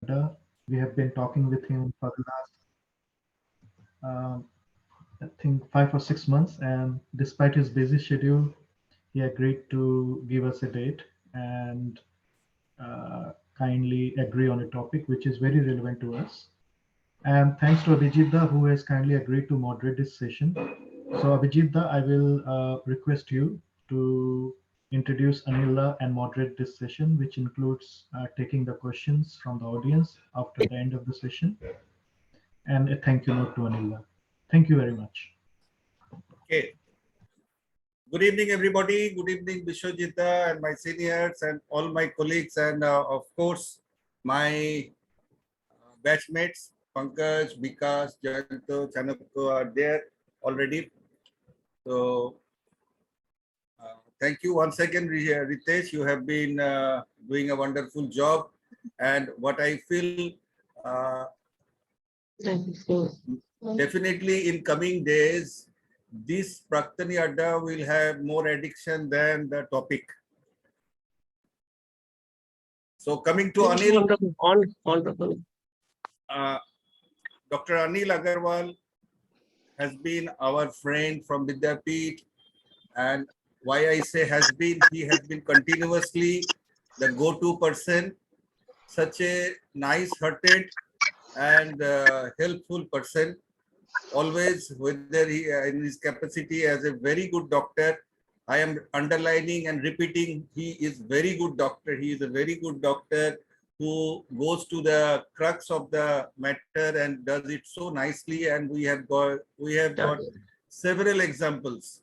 Adda. We have been talking with him for the last, I think, 5 or 6 months, and despite his busy schedule, he agreed to give us a date and kindly agree on a topic which is very relevant to us. And thanks to Abhijitda, who has kindly agreed to moderate this session. So, Abhijitda, I will request you to introduce Anila and moderate this session, which includes taking the questions from the audience after the end of the session, and a thank you note to Anila. Thank you very much. Okay. Good evening, everybody. Good evening, Vishwajita and my seniors and all my colleagues, and of course, my batchmates, Pankaj, Vikas, Jayanto, Chanakko are there already. So, thank you once again, Ritesh. You have been doing a wonderful job. And what I feel, definitely in coming days, this Praktani Adda will have more addiction than the topic. So coming to Anil, Wonderful. Dr. Anil Agarwal has been our friend from Vidyapeeth, and why I say has been, he has been continuously the go-to person, such a nice-hearted and helpful person. Always, whether he in his capacity as a very good doctor, I am underlining and repeating, he is very good doctor. He is a very good doctor who goes to the crux of the matter and does it so nicely. And we have got several examples.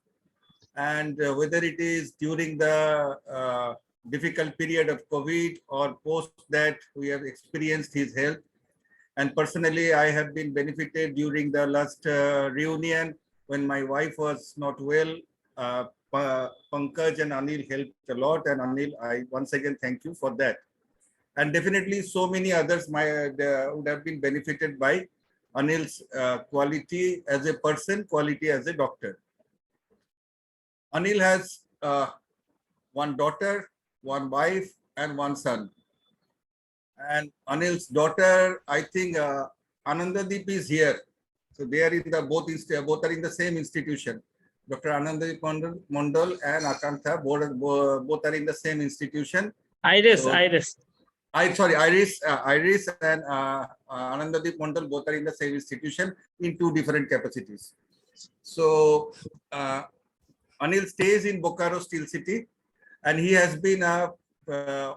And whether it is during the difficult period of COVID or post that, we have experienced his health. And personally, I have been benefited during the last reunion when my wife was not well. Pankaj and Anil helped a lot, and Anil, I once again thank you for that. And definitely so many others would have been benefited by Anil's quality as a person, quality as a doctor. Anil has one daughter, one wife, and one son. And Anil's daughter, I think Anandadeep is here. So they are in the both are in the same institution. Dr. Anandadeep Mondal and Akantha both are in the same institution. Iris. Iris and Anandadeep Mondal both are in the same institution in two different capacities. So Anil stays in Bokaro Steel City, and he has been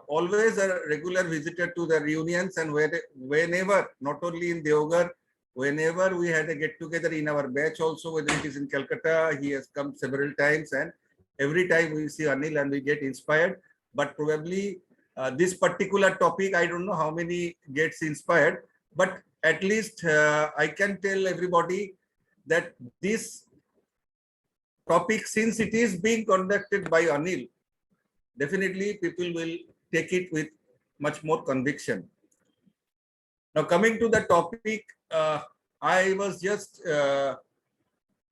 always a regular visitor to the reunions, and whenever, not only in Deoghar, whenever we had a get together in our batch also, whether it is in Calcutta, he has come several times, and every time we see Anil and we get inspired. But probably this particular topic, I don't know how many gets inspired, but at least I can tell everybody that this topic, since it is being conducted by Anil, definitely people will take it with much more conviction. Now coming to the topic, I was just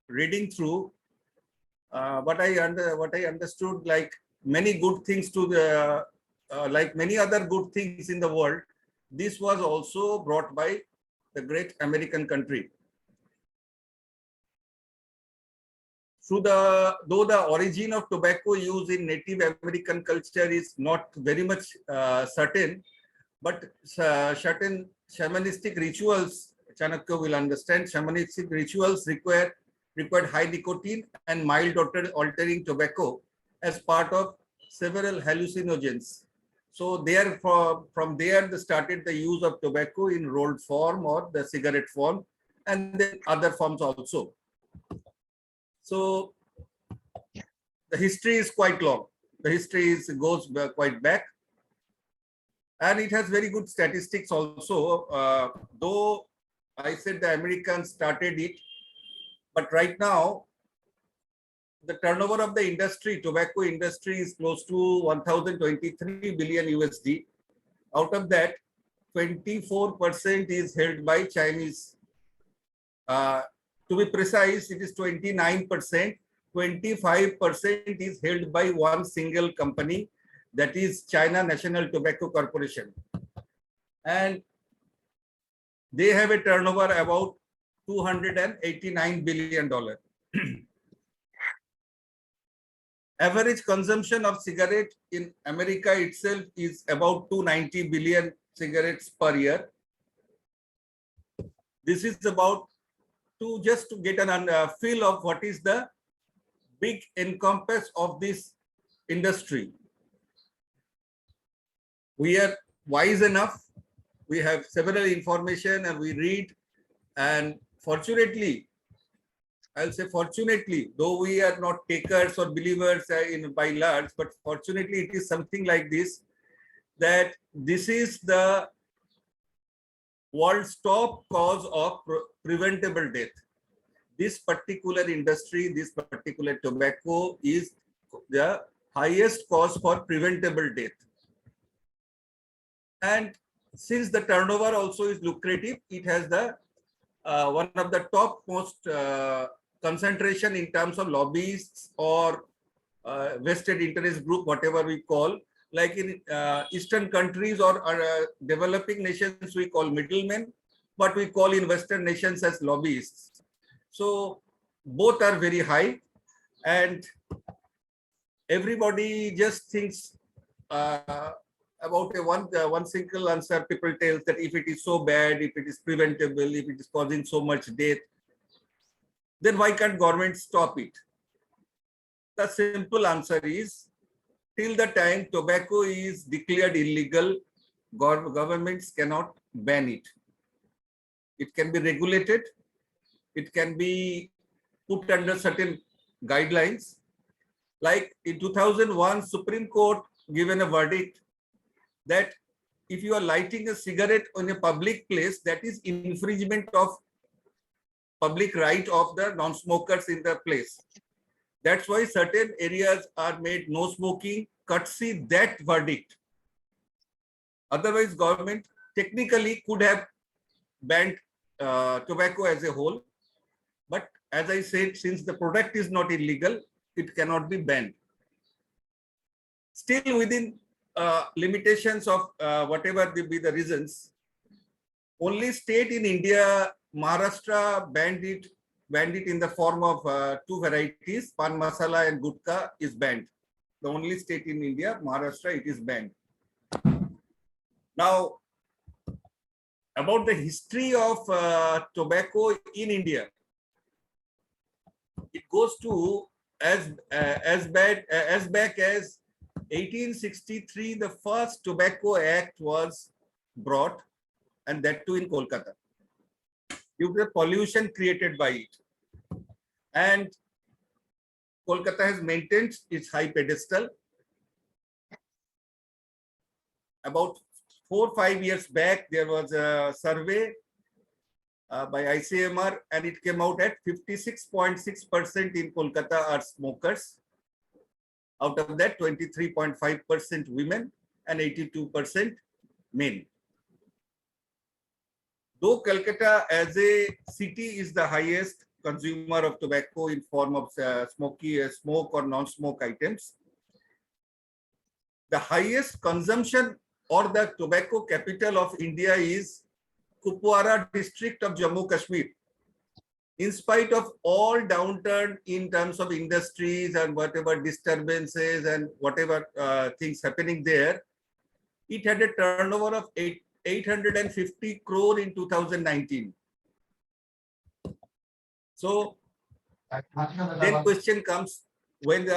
reading through what I understood, like many good things to the like many other good things in the world. This was also brought by the great American country. Though the origin of tobacco use in Native American culture is not very much certain, but certain shamanistic rituals, Chanakya will understand, shamanistic rituals required high nicotine and mild altering tobacco as part of several hallucinogens. So there, from there, they started the use of tobacco in rolled form or the cigarette form, and then other forms also. So the history is quite long. The history goes quite back, and it has very good statistics also. Though I said the Americans started it, but right now the turnover of the industry, tobacco industry, is close to 1,023 billion USD. Out of that, 24% is held by Chinese. To be precise, it is 29%. 25% is held by one single company, that is China National Tobacco Corporation. And They have a turnover about $289 billion. Average consumption of cigarette in America itself is about 290 billion cigarettes per year. This is about just to get an feel of what is the big encompass of this industry. We are wise enough. We have several information and we read, and fortunately, I'll say fortunately, though we are not takers or believers by large, but fortunately it is something like this, that this is the world's top cause of preventable death. This particular industry, this particular tobacco is the highest cause for preventable death. And since the turnover also is lucrative, it has the one of the top most concentration in terms of lobbyists or vested interest group, whatever we call, like in Eastern countries or developing nations, we call middlemen, but we call in Western nations as lobbyists. So both are very high, and everybody just thinks about one single answer. People tell that if it is so bad, if it is preventable, if it is causing so much death, then why can't government stop it? The simple answer is, till the time tobacco is declared illegal, governments cannot ban it. It can be regulated. It can be put under certain guidelines. Like in 2001, Supreme Court given a verdict that if you are lighting a cigarette in a public place, that is infringement of public right of the non-smokers in the place. That's why certain areas are made no smoking, courtesy that verdict. Otherwise, government technically could have banned tobacco as a whole. But as I said, since the product is not illegal, it cannot be banned. Still within limitations of whatever be the reasons, only state in India, Maharashtra, banned it in the form of two varieties, pan masala and gutka is banned. The only state in India, Maharashtra, it is banned. Now, about the history of tobacco in India, it goes to as back as 1863. The first Tobacco Act was brought, and that too in Kolkata, due to the pollution created by it. And Kolkata has maintained its high pedestal. About 4 or 5 years back, there was a survey by ICMR, and it came out at 56.6% in Kolkata are smokers. Out of that, 23.5% women and 82% men. Though Calcutta as a city is the highest consumer of tobacco in form of smoke or non-smoke items, the highest consumption or the tobacco capital of India is Kupwara district of Jammu Kashmir. In spite of all downturn in terms of industries and whatever disturbances and whatever things happening there, it had a turnover of 850 crore in 2019. So then question comes when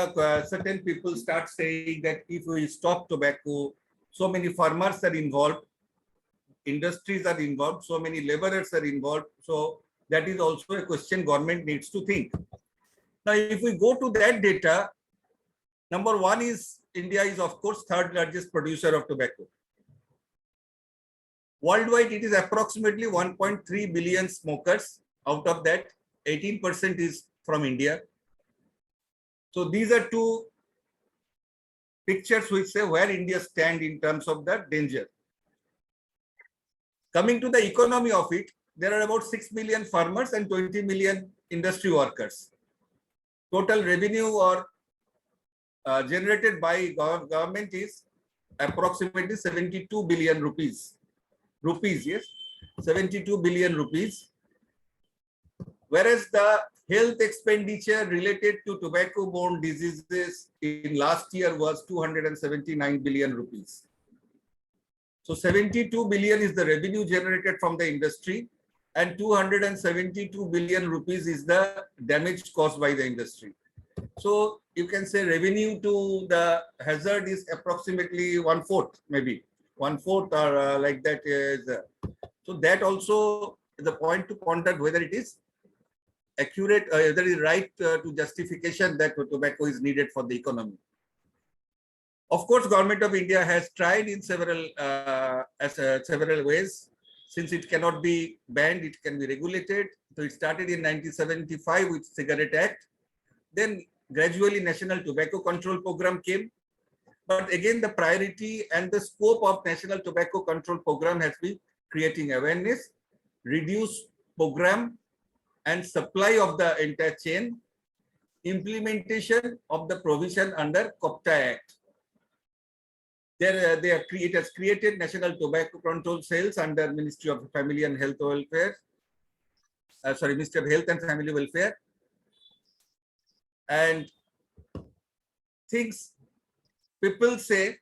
certain people start saying that if we stop tobacco, so many farmers are involved, industries are involved, so many laborers are involved. So that is also a question government needs to think. Now, if we go to that data, number one is India is of course third largest producer of tobacco. Worldwide, it is approximately 1.3 billion smokers. Out of that, 18% is from India. So these are two pictures which say where India stands in terms of the danger. Coming to the economy of it, there are about 6 million farmers and 20 million industry workers. Total revenue or generated by government is approximately 72 billion rupees. Yes. 72 billion rupees, whereas the health expenditure related to tobacco-borne diseases in last year was 279 billion rupees. So 72 billion is the revenue generated from the industry, and 272 billion rupees is the damage caused by the industry. So you can say revenue to the hazard is approximately 1/4, maybe 1/4 or like that is. So that also is a point to ponder whether it is accurate, whether it is right to justification that tobacco is needed for the economy. Of course, Government of India has tried in several ways. Since it cannot be banned, it can be regulated. So it started in 1975 with Cigarette Act. Then gradually National Tobacco Control Program came. But again, the priority and the scope of National Tobacco Control Program has been creating awareness, reduce program and supply of the entire chain, implementation of the provision under COPTA Act. It has created National Tobacco Control Cells under Ministry of Family and Health Welfare. Ministry of Health and Family Welfare. And things people say,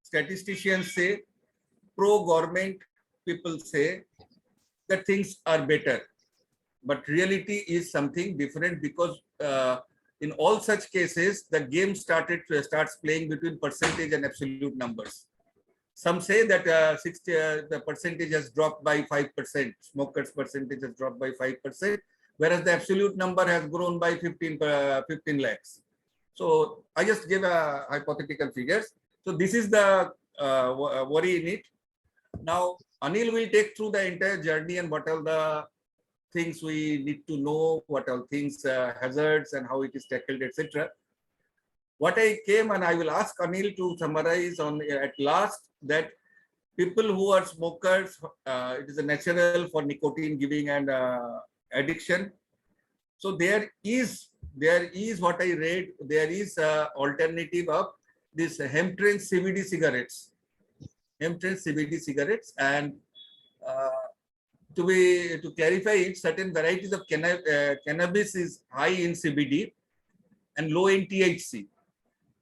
statisticians say, pro-government people say that things are better. But reality is something different, because in all such cases, the game starts playing between percentage and absolute numbers. Some say that the percentage has dropped by 5%, smokers percentage has dropped by 5%, whereas the absolute number has grown by 15 lakhs. So I just give a hypothetical figures. So this is the worry in it. Now Anil will take through the entire journey and what are the things we need to know, what are things hazards and how it is tackled, etc. What I came, and I will ask Anil to summarize on at last, that people who are smokers, it is a natural for nicotine giving and addiction. So there is what I read, there is a alternative of this hemp-trained CBD cigarettes. Hemp-trained CBD cigarettes, and to clarify it, certain varieties of cannabis is high in CBD and low in THC.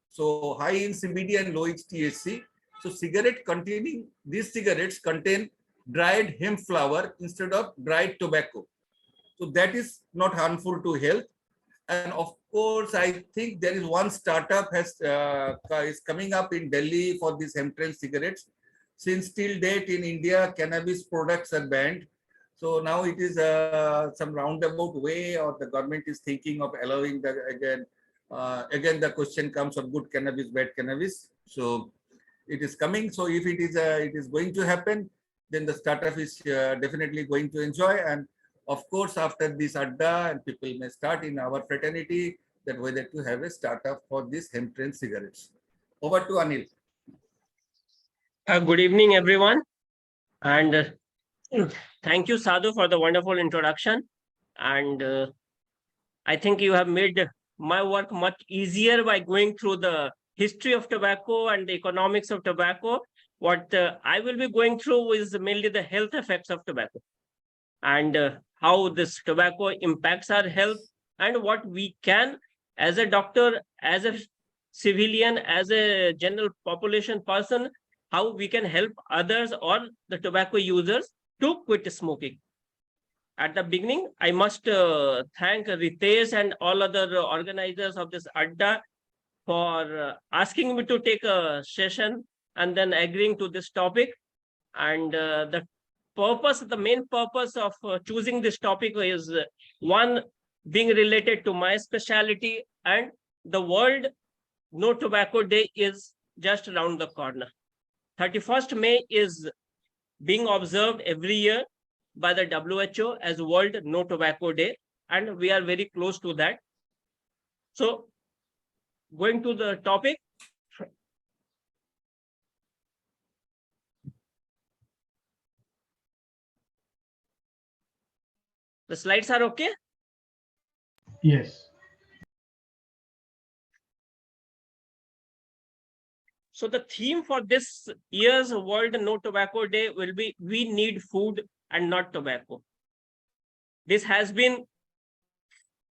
So high in CBD and low in THC. So these cigarettes contain dried hemp flower instead of dried tobacco. So that is not harmful to health. And of course, I think there is one startup is coming up in Delhi for these hemp-trained cigarettes. Since till date in India, cannabis products are banned. So now it is some roundabout way, or the government is thinking of allowing that again. Again, the question comes of good cannabis, bad cannabis. So it is coming. So if it is going to happen, then the startup is definitely going to enjoy. And of course, after this Adda, and people may start in our fraternity that whether to have a startup for these hemp-trained cigarettes. Over to Anil. Good evening, everyone. And thank you, Sadhu, for the wonderful introduction. And I think you have made my work much easier by going through the history of tobacco and the economics of tobacco. What I will be going through is mainly the health effects of tobacco, and how this tobacco impacts our health, and what we can, as a doctor, as a civilian, as a general population person, how we can help others or the tobacco users to quit smoking. At the beginning, I must thank Ritesh and all other organizers of this Adda for asking me to take a session and then agreeing to this topic. And the main purpose of choosing this topic is one, being related to my specialty, and the World No Tobacco Day is just around the corner. 31st May is being observed every year by the WHO as World No Tobacco Day, and we are very close to that. So going to the topic. The slides are okay? Yes. So the theme for this year's World No Tobacco Day will be "We need food and not tobacco." This has been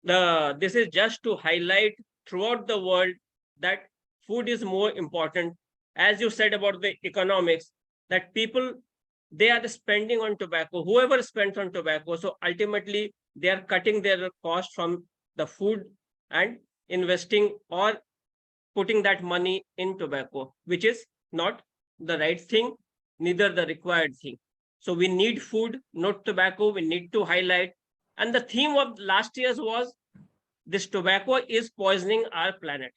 this is just to highlight throughout the world that food is more important. As you said about the economics, that people, they are spending on tobacco, whoever spends on tobacco, so ultimately they are cutting their cost from the food and investing or putting that money in tobacco, which is not the right thing, neither the required thing. So we need food, not tobacco. We need to highlight. And the theme of last year's was "This tobacco is poisoning our planet."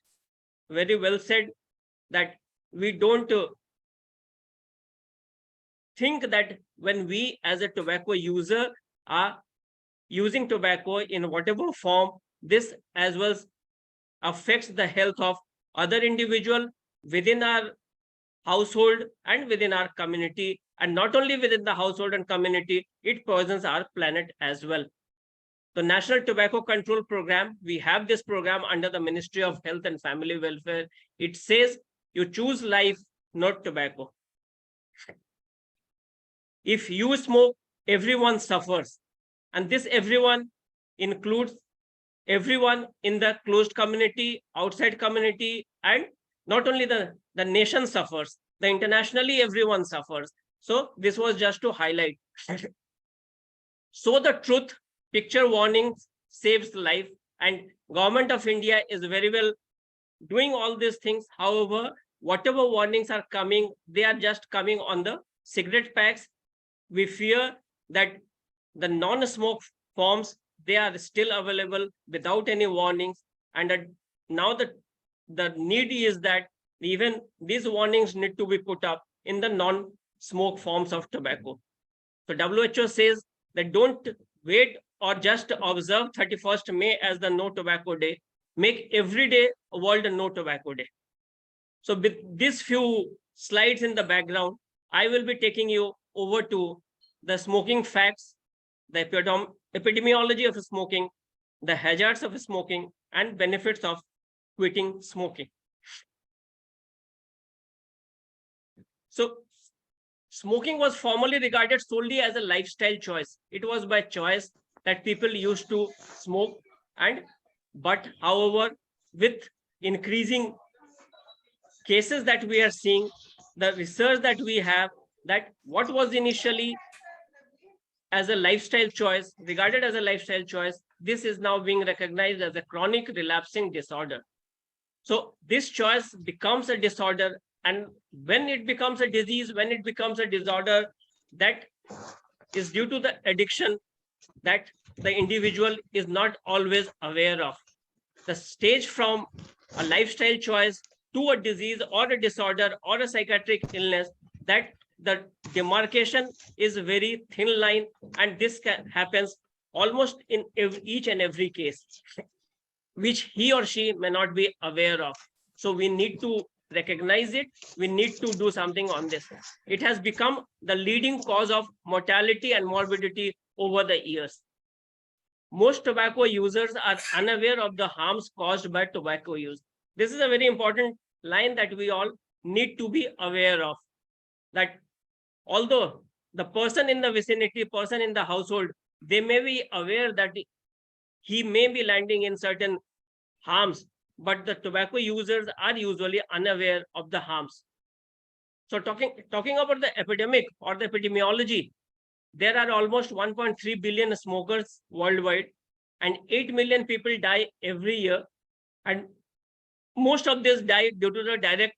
Very well said, that we don't think that when we as a tobacco user are using tobacco in whatever form, this as well affects the health of other individual within our household and within our community. And not only within the household and community, it poisons our planet as well. The National Tobacco Control Program, we have this program under the Ministry of Health and Family Welfare. It says you choose life, not tobacco. If you smoke, everyone suffers. And this everyone includes everyone in the closed community, outside community, and not only the nation suffers, the internationally everyone suffers. So this was just to highlight. So the truth, picture warnings saves life, and Government of India is very well doing all these things. However, whatever warnings are coming, they are just coming on the cigarette packs. We fear that the non-smoke forms, they are still available without any warnings. And now the need is that even these warnings need to be put up in the non-smoke forms of tobacco. So WHO says that don't wait or just observe 31st May as the No Tobacco Day. Make every day a World No Tobacco Day. So with these few slides in the background, I will be taking you over to the smoking facts, the epidemiology of smoking, the hazards of smoking, and benefits of quitting smoking. So smoking was formerly regarded solely as a lifestyle choice. It was by choice that people used to smoke, but however, with increasing cases that we are seeing, the research that we have, that what was initially as a lifestyle choice, regarded as a lifestyle choice, this is now being recognized as a chronic relapsing disorder. So this choice becomes a disorder, and when it becomes a disease, when it becomes a disorder, that is due to the addiction that the individual is not always aware of. The stage from a lifestyle choice to a disease or a disorder or a psychiatric illness, that the demarcation is a very thin line, and this happens almost in each and every case, which he or she may not be aware of. So we need to recognize it. We need to do something on this. It has become the leading cause of mortality and morbidity over the years. Most tobacco users are unaware of the harms caused by tobacco use. This is a very important line that we all need to be aware of, that although the person in the vicinity, person in the household, they may be aware that he may be landing in certain harms, but the tobacco users are usually unaware of the harms. So talking about the epidemic or the epidemiology, there are almost 1.3 billion smokers worldwide, and 8 million people die every year. And most of this die due to the direct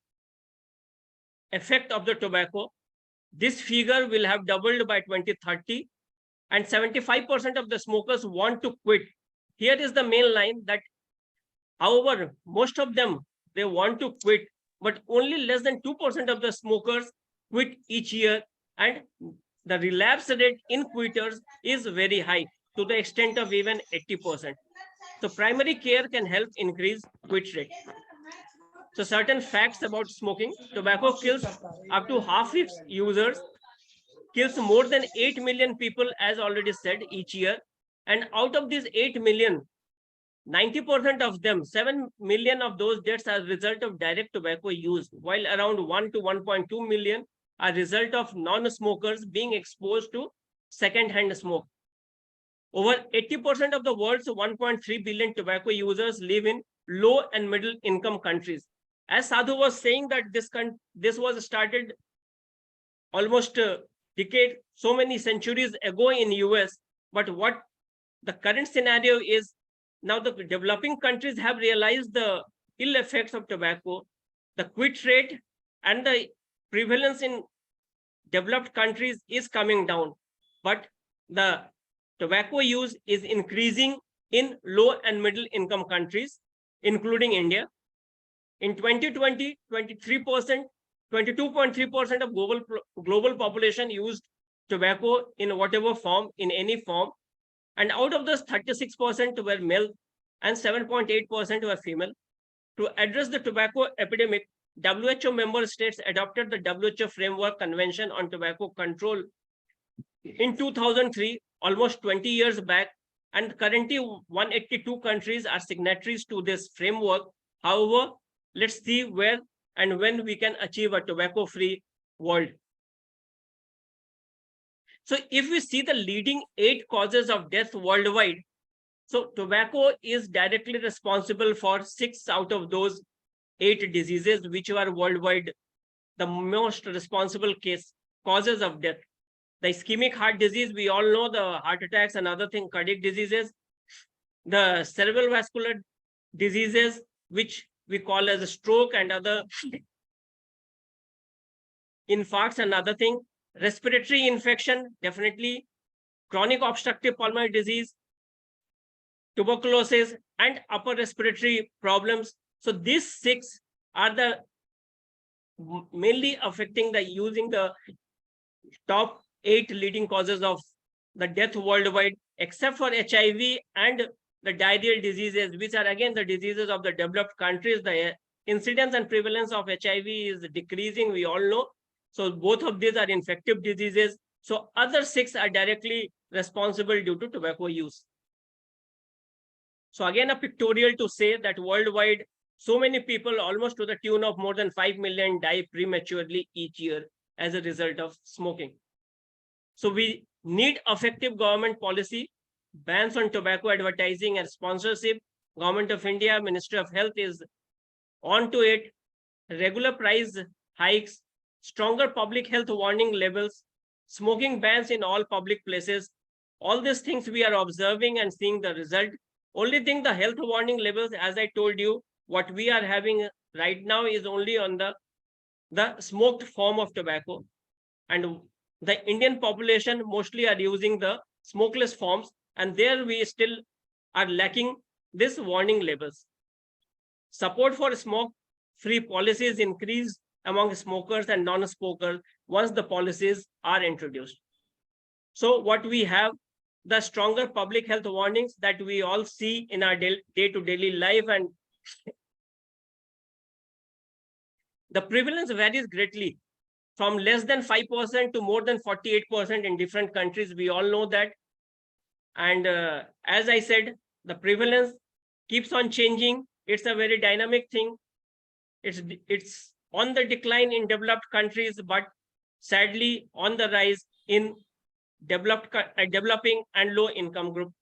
effect of the tobacco. This figure will have doubled by 2030, and 75% of the smokers want to quit. Here is the main line, that however, most of them, they want to quit, but only less than 2% of the smokers quit each year, and the relapse rate in quitters is very high, to the extent of even 80%. So primary care can help increase quit rate. So certain facts about smoking: tobacco kills up to half its users, kills more than 8 million people, as already said, each year. And out of these 8 million, 90% of them, 7 million of those deaths are a result of direct tobacco use, while around 1 to 1.2 million are a result of non-smokers being exposed to second-hand smoke. Over 80% of the world's 1.3 billion tobacco users live in low and middle income countries. As Sadhu was saying that this was started almost a decade, so many centuries ago in US, but what the current scenario is, now the developing countries have realized the ill effects of tobacco. The quit rate and the prevalence in developed countries is coming down, but the tobacco use is increasing in low and middle income countries, including India. In 2020, 22.3% of global population used tobacco in whatever form, in any form. And out of those, 36% were male and 7.8% were female. To address the tobacco epidemic, WHO member states adopted the WHO Framework Convention on Tobacco Control in 2003, almost 20 years back, and currently 182 countries are signatories to this framework. However, let's see where and when we can achieve a tobacco-free world. So if we see the leading 8 causes of death worldwide, so tobacco is directly responsible for 6 out of those 8 diseases, which are worldwide the most responsible causes of death. The ischemic heart disease, we all know, the heart attacks and other things, cardiac diseases, the cerebral vascular diseases, which we call as a stroke and other infarcts and other thing, respiratory infection, definitely, chronic obstructive pulmonary disease, tuberculosis, and upper respiratory problems. So these 6 are the mainly affecting the using the top 8 leading causes of the death worldwide, except for HIV and the diarrheal diseases, which are again the diseases of the developed countries. The incidence and prevalence of HIV is decreasing, we all know. So both of these are infective diseases. So other 6 are directly responsible due to tobacco use. So again, a pictorial to say that worldwide, so many people, almost to the tune of more than 5 million, die prematurely each year as a result of smoking. So we need effective government policy, bans on tobacco advertising and sponsorship. Government of India, Ministry of Health is on to it. Regular price hikes, stronger public health warning labels, smoking bans in all public places. All these things we are observing and seeing the result. Only thing, the health warning labels, as I told you, what we are having right now is only on the smoked form of tobacco. And the Indian population mostly are using the smokeless forms, and there we still are lacking this warning labels. Support for smoke-free policies increased among smokers and non-smokers once the policies are introduced. So what we have, the stronger public health warnings that we all see in our day-to-day life, and the prevalence varies greatly from less than 5% to more than 48% in different countries. We all know that. And as I said, the prevalence keeps on changing. It's a very dynamic thing. It's on the decline in developed countries, but sadly on the rise in developing and low income group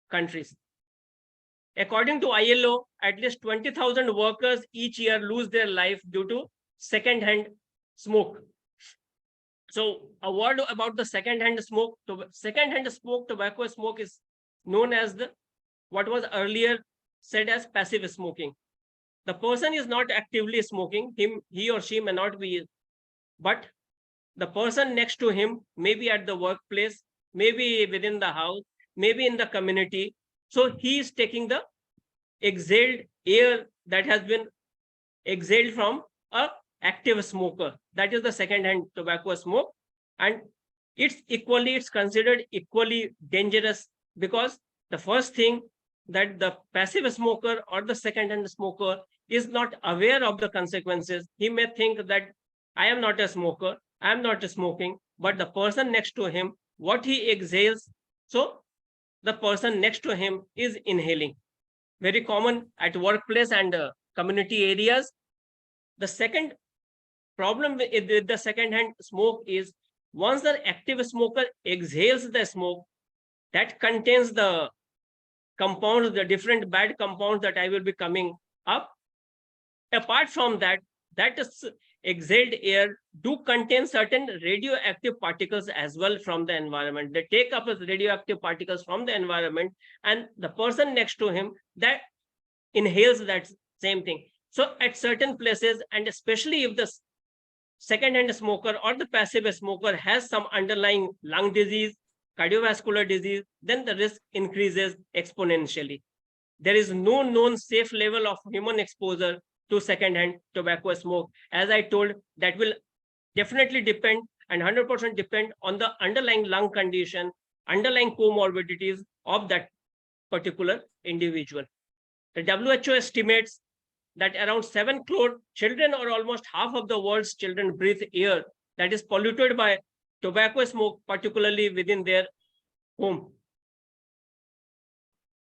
countries. According to ILO, at least 20,000 workers each year lose their life due to second-hand smoke. So a word about the second-hand smoke. Second-hand smoke, tobacco smoke, is known as what was earlier said as passive smoking. The person is not actively smoking, he or she may not be, but the person next to him, maybe at the workplace, maybe within the house, maybe in the community. So he is taking the exhaled air that has been exhaled from a active smoker. That is the second-hand tobacco smoke, and it's considered equally dangerous, because the first thing, that the passive smoker or the second-hand smoker is not aware of the consequences. He may think that I am not a smoker, I am not smoking, but the person next to him, what he exhales, so the person next to him is inhaling. very common at workplace and community areas. The second problem with the second-hand smoke is once the active smoker exhales the smoke that contains the compounds, the different bad compounds that I will be coming up. Apart from that, that is exhaled air do contain certain radioactive particles as well from the environment. They take up radioactive particles from the environment, and the person next to him that inhales that same thing. So at certain places, and especially if the second-hand smoker or the passive smoker has some underlying lung disease, cardiovascular disease, then the risk increases exponentially. There is no known safe level of human exposure to second-hand tobacco smoke. As I told, that will definitely depend and 100% depend on the underlying lung condition, underlying comorbidities of that particular individual. The WHO estimates that around 7 crore children, or almost half of the world's children, breathe air that is polluted by tobacco smoke, particularly within their home.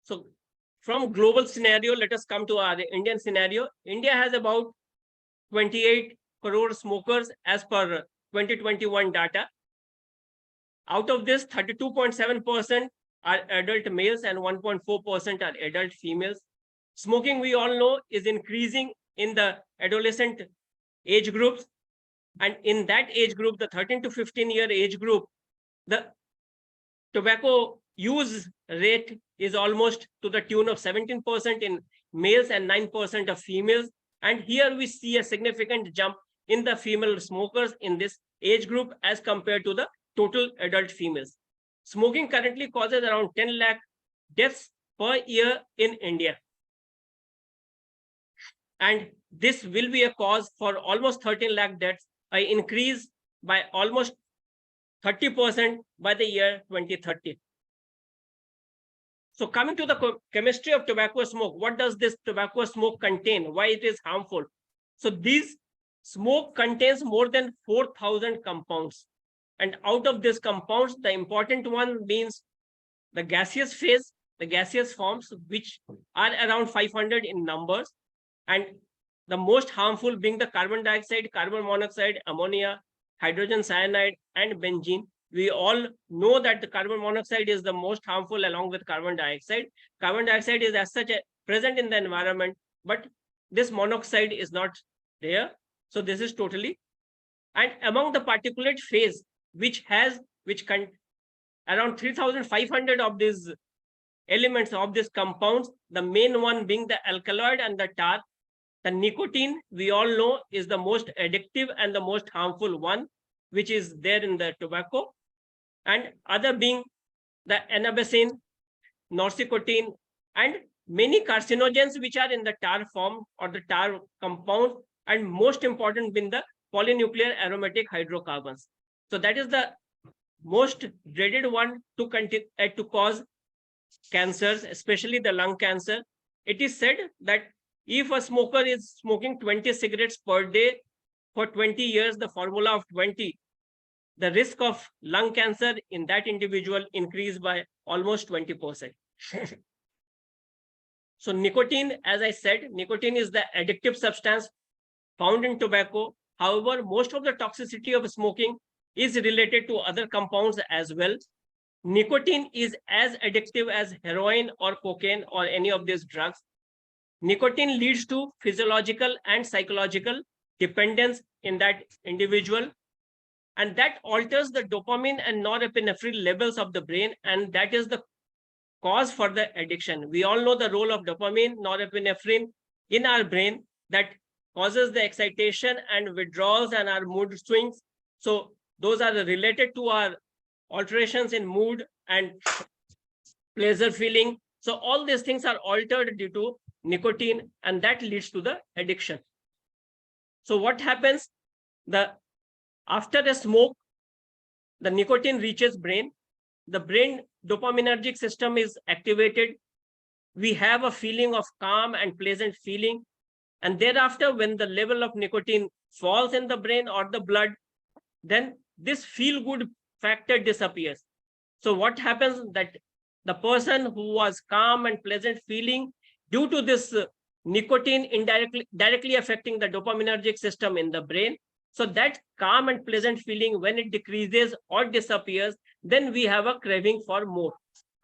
So from global scenario, let us come to our Indian scenario. India has about 28 crore smokers as per 2021 data. Out of this, 32.7% are adult males and 1.4% are adult females. Smoking, we all know, is increasing in the adolescent age groups. And in that age group, the 13 to 15-year age group, the tobacco use rate is almost to the tune of 17% in males and 9% of females. And here we see a significant jump in the female smokers in this age group as compared to the total adult females. Smoking currently causes around 10 lakh deaths per year in India. And this will be a cause for almost 13 lakh deaths, an increase by almost 30% by the year 2030. So coming to the chemistry of tobacco smoke, what does this tobacco smoke contain? Why it is harmful? So this smoke contains more than 4,000 compounds. And out of these compounds, the important one means the gaseous phase, the gaseous forms, which are around 500 in numbers. And the most harmful being the carbon dioxide, carbon monoxide, ammonia, hydrogen cyanide, and benzene. We all know that the carbon monoxide is the most harmful along with carbon dioxide. Carbon dioxide is as such present in the environment, but this monoxide is not there. So this is totally. And among the particulate phase, which around 3,500 of these elements of these compounds, the main one being the alkaloid and the tar. The nicotine, we all know, is the most addictive and the most harmful one, which is there in the tobacco. And other being the anabasine, norcicotine, and many carcinogens which are in the tar form or the tar compound, and most important being the polynuclear aromatic hydrocarbons. So that is the most dreaded one to cause cancers, especially the lung cancer. It is said that if a smoker is smoking 20 cigarettes per day for 20 years, the formula of 20, the risk of lung cancer in that individual increased by almost 20%. So nicotine, as I said, nicotine is the addictive substance found in tobacco. However, most of the toxicity of smoking is related to other compounds as well. Nicotine is as addictive as heroin or cocaine or any of these drugs. Nicotine leads to physiological and psychological dependence in that individual, and that alters the dopamine and norepinephrine levels of the brain, and that is the cause for the addiction. We all know the role of dopamine, norepinephrine in our brain that causes the excitation and withdrawals and our mood swings. So those are related to our alterations in mood and pleasure feeling. So all these things are altered due to nicotine, and that leads to the addiction. So what happens? After a smoke, the nicotine reaches brain. The brain dopaminergic system is activated. We have a feeling of calm and pleasant feeling. And thereafter, when the level of nicotine falls in the brain or the blood, then this feel-good factor disappears. So what happens that the person who was calm and pleasant feeling, due to this nicotine directly affecting the dopaminergic system in the brain. So that calm and pleasant feeling, when it decreases or disappears, then we have a craving for more.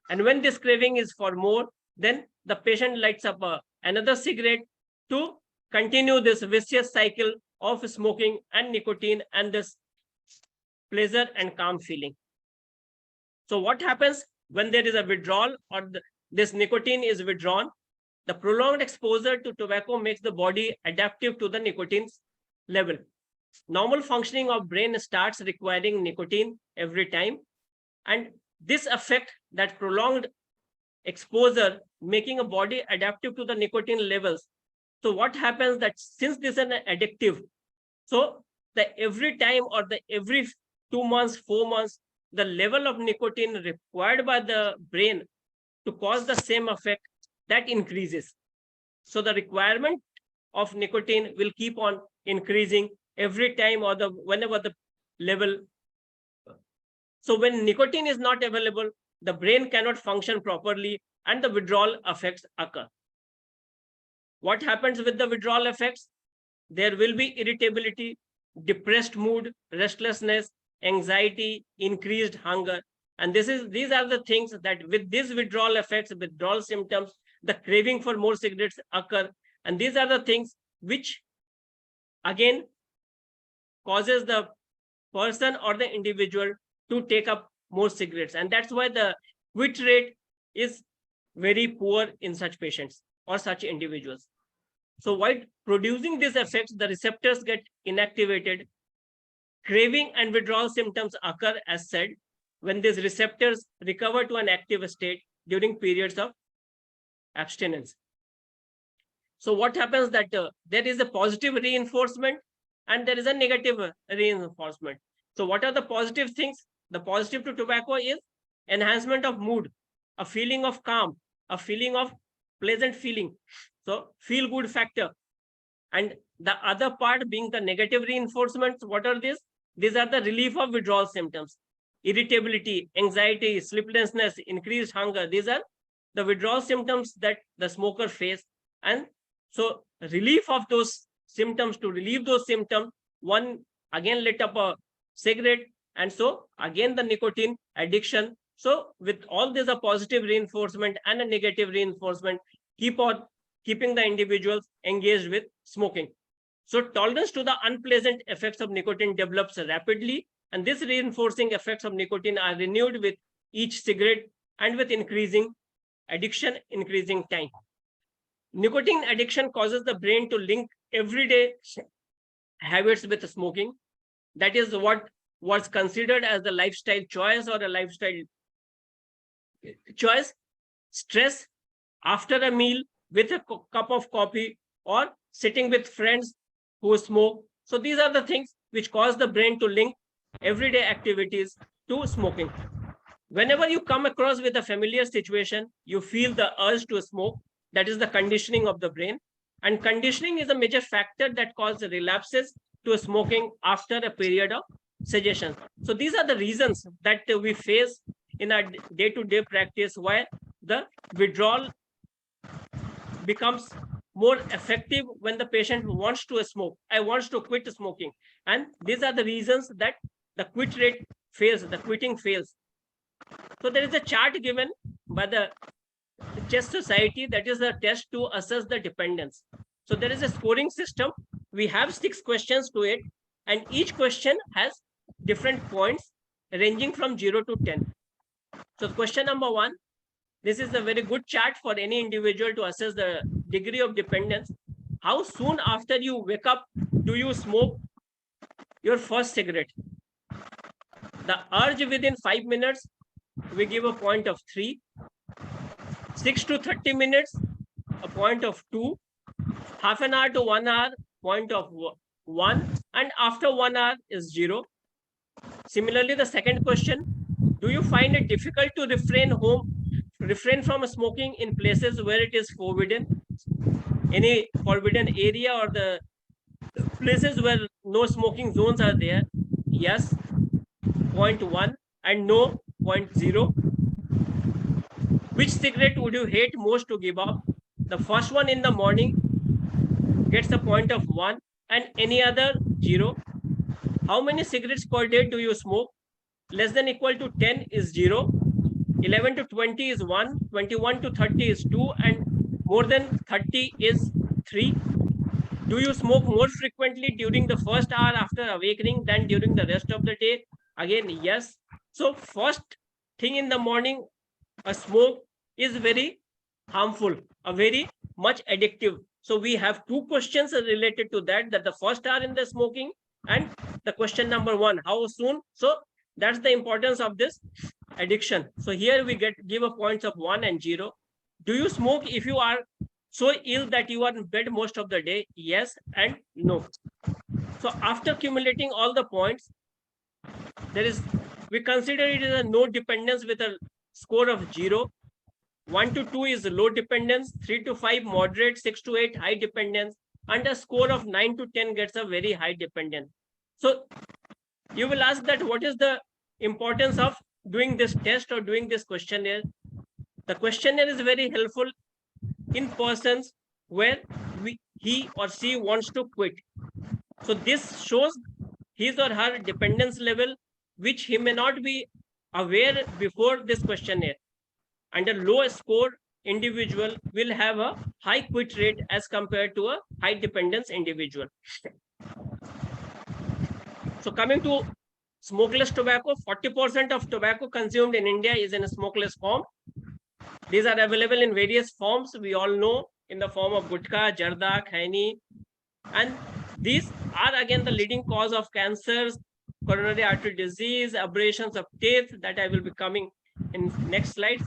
And when this craving is for more, then the patient lights up another cigarette to continue this vicious cycle of smoking and nicotine and this pleasure and calm feeling. So what happens when there is a withdrawal or this nicotine is withdrawn? The prolonged exposure to tobacco makes the body adaptive to the nicotine level. Normal functioning of brain starts requiring nicotine every time, and this affect that prolonged exposure, making a body adaptive to the nicotine levels. So what happens that since this is an addictive, so the every time or the every 2 months, 4 months, the level of nicotine required by the brain to cause the same effect, that increases. So the requirement of nicotine will keep on increasing every time or whenever the level. So when nicotine is not available, the brain cannot function properly and the withdrawal effects occur. What happens with the withdrawal effects? There will be irritability, depressed mood, restlessness, anxiety, increased hunger. And these are the things that with these withdrawal effects, withdrawal symptoms, the craving for more cigarettes occur. And these are the things which again causes the person or the individual to take up more cigarettes. And that's why the quit rate is very poor in such patients or such individuals. So while producing these effects, the receptors get inactivated. Craving and withdrawal symptoms occur, as said, when these receptors recover to an active state during periods of abstinence. So what happens that there is a positive reinforcement and there is a negative reinforcement. So what are the positive things? The positive to tobacco is enhancement of mood, a feeling of calm, a feeling of pleasant feeling. So feel good factor. And the other part being the negative reinforcements, what are these? These are the relief of withdrawal symptoms. Irritability, anxiety, sleeplessness, increased hunger. These are the withdrawal symptoms that the smoker face. And so relief of those symptoms, to relieve those symptoms, one again lit up a cigarette, and so again the nicotine addiction. So with all these a positive reinforcement and a negative reinforcement, keep on keeping the individuals engaged with smoking. So tolerance to the unpleasant effects of nicotine develops rapidly, and these reinforcing effects of nicotine are renewed with each cigarette and with increasing addiction, increasing time. Nicotine addiction causes the brain to link everyday habits with smoking. That is what was considered as the lifestyle choice or a lifestyle choice. Stress after a meal with a cup of coffee or sitting with friends who smoke. So these are the things which cause the brain to link everyday activities to smoking. Whenever you come across with a familiar situation, you feel the urge to smoke. That is the conditioning of the brain. And conditioning is a major factor that causes relapses to smoking after a period of cessation. So these are the reasons that we face in our day-to-day practice why the withdrawal becomes more effective when the patient wants to smoke. I wants to quit smoking. And these are the reasons that the quit rate fails, the quitting fails. So there is a chart given by the Chess Society that is a test to assess the dependence. So there is a scoring system. We have 6 questions to it, and each question has different points ranging from 0 to 10. So question number 1, this is a very good chart for any individual to assess the degree of dependence. How soon after you wake up do you smoke your first cigarette? The urge within 5 minutes, we give a point of 3. 6 to 30 minutes, a point of 2. Half an hour to 1 hour, point of 1. And after 1 hour is 0. Similarly, the second question, do you find it difficult to refrain from smoking in places where it is forbidden? Any forbidden area or the places where no smoking zones are there? Yes, 0.1, and no, 0.0. Which cigarette would you hate most to give up? The first one in the morning gets a point of 1 and any other 0. How many cigarettes per day do you smoke? Less than equal to 10 is 0. 11 to 20 is 1. 21 to 30 is 2. And more than 30 is 3. Do you smoke more frequently during the first hour after awakening than during the rest of the day? Again, yes. So first thing in the morning, a smoke is very harmful, a very much addictive. So we have two questions related to that, that the first hour in the smoking and the question number 1, how soon? So that's the importance of this addiction. So here we give a points of 1 and 0. Do you smoke if you are so ill that you are in bed most of the day? Yes and no. So after accumulating all the points, we consider it as a no dependence with a score of 0. 1 to 2 is low dependence, 3 to 5 moderate, 6 to 8 high dependence, and a score of 9 to 10 gets a very high dependence. So you will ask that what is the importance of doing this test or doing this questionnaire? The questionnaire is very helpful in persons where he or she wants to quit. So this shows his or her dependence level, which he may not be aware before this questionnaire. And a low score individual will have a high quit rate as compared to a high dependence individual. So coming to smokeless tobacco, 40% of tobacco consumed in India is in a smokeless form. These are available in various forms, we all know, in the form of gutka, jarda, khaini, and these are again the leading cause of cancers, coronary artery disease, abrasions of teeth, that I will be coming in next slides.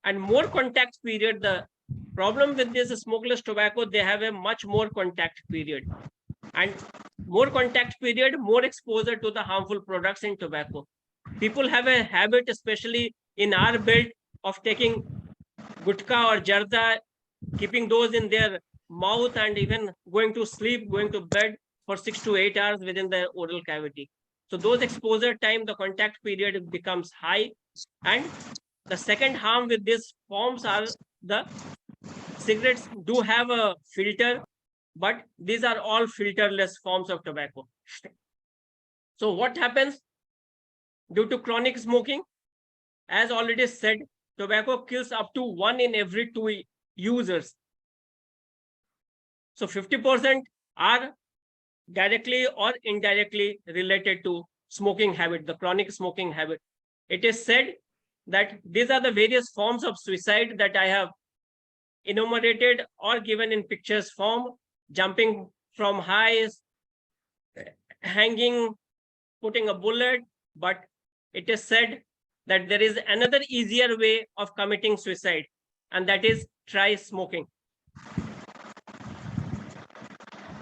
And more contact period, the problem with this smokeless tobacco, they have a much more contact period. And more contact period, more exposure to the harmful products in tobacco. People have a habit, especially in our belt, of taking gutka or jarda, keeping those in their mouth and even going to sleep, going to bed for 6 to 8 hours within the oral cavity. So those exposure time, the contact period becomes high. And the second harm with these forms are the cigarettes do have a filter, but these are all filterless forms of tobacco. So what happens due to chronic smoking? As already said, tobacco kills up to 1 in every 2 users. So 50% are directly or indirectly related to smoking habit, the chronic smoking habit. It is said that these are the various forms of suicide that I have enumerated or given in pictures form: jumping from heights, hanging, putting a bullet. But it is said that there is another easier way of committing suicide, and that is try smoking.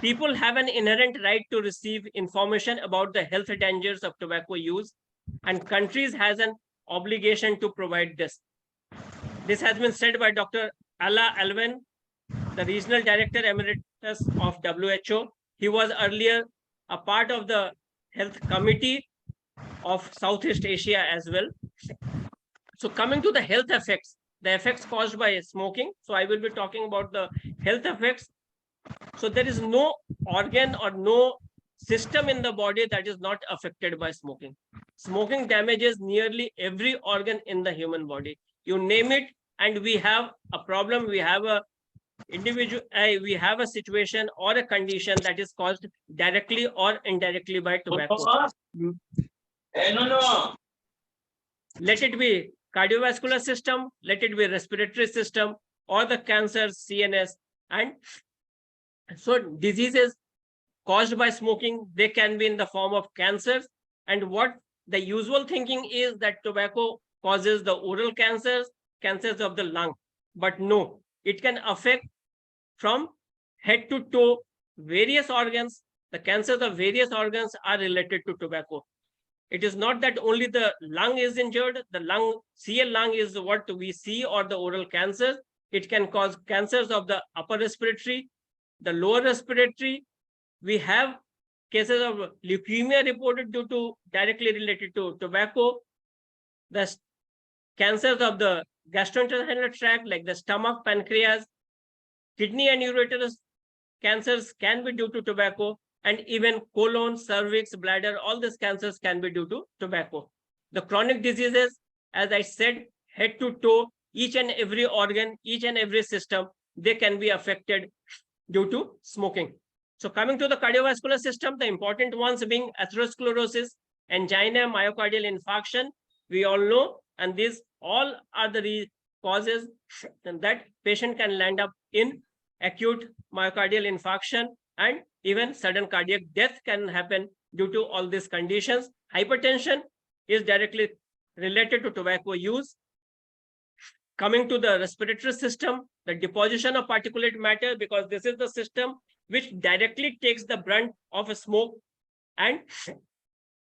People have an inherent right to receive information about the health dangers of tobacco use, and countries has an obligation to provide this. This has been said by Dr. Ala Alven, the Regional Director Emeritus of WHO. He was earlier a part of the Health Committee of Southeast Asia as well. So coming to the health effects, the effects caused by smoking. So I will be talking about the health effects. So there is no organ or no system in the body that is not affected by smoking. Smoking damages nearly every organ in the human body. You name it, and we have a problem. We have a individual. We have a situation or a condition that is caused directly or indirectly by tobacco. Let it be cardiovascular system, let it be respiratory system, or the cancer, CNS, and so diseases caused by smoking, they can be in the form of cancers. And what the usual thinking is that tobacco causes the oral cancers, cancers of the lung. But no, it can affect from head to toe various organs. The cancers of various organs are related to tobacco. It is not that only the lung is injured. The lung, CL lung is what we see, or the oral cancers. It can cause cancers of the upper respiratory, the lower respiratory. We have cases of leukemia reported due to directly related to tobacco. The cancers of the gastrointestinal tract, like the stomach, pancreas, Kidney and ureter cancers can be due to tobacco, and even colon, cervix, bladder, all these cancers can be due to tobacco. The chronic diseases, as I said, head to toe, each and every organ, each and every system, they can be affected due to smoking. So coming to the cardiovascular system, the important ones being atherosclerosis, angina, myocardial infarction, we all know, and these all are the causes that patient can land up in acute myocardial infarction, and even sudden cardiac death can happen due to all these conditions. Hypertension is directly related to tobacco use. Coming to the respiratory system, the deposition of particulate matter, because this is the system which directly takes the brunt of a smoke, and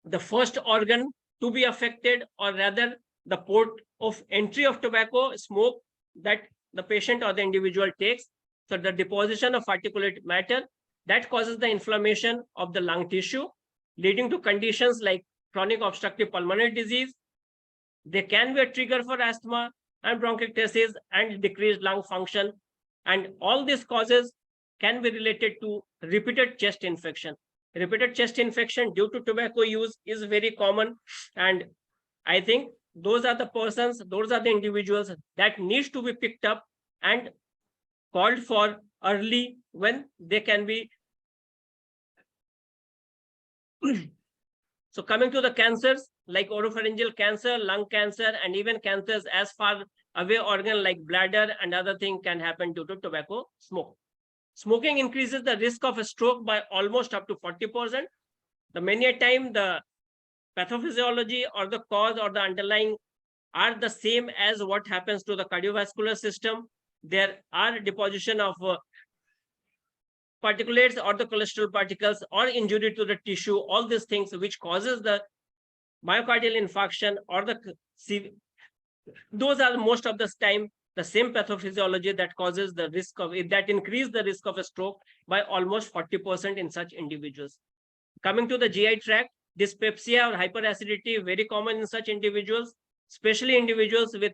the first organ to be affected, or rather the port of entry of tobacco smoke that the patient or the individual takes. So the deposition of particulate matter that causes the inflammation of the lung tissue, leading to conditions like chronic obstructive pulmonary disease. They can be a trigger for asthma and bronchiectasis and decreased lung function. And all these causes can be related to repeated chest infection. Repeated chest infection due to tobacco use is very common. And I think those are the persons, those are the individuals that needs to be picked up and called for early when they can be. So coming to the cancers like oropharyngeal cancer, lung cancer, and even cancers as far away organ like bladder and other thing can happen due to tobacco smoke. Smoking increases the risk of a stroke by almost up to 40%. The many a time the pathophysiology or the cause or the underlying are the same as what happens to the cardiovascular system. There are deposition of particulates or the cholesterol particles or injury to the tissue, all these things which causes the myocardial infarction or the those are most of the time the same pathophysiology that causes the risk of that increase the risk of a stroke by almost 40% in such individuals. Coming to the GI tract, dyspepsia or hyperacidity very common in such individuals, especially individuals with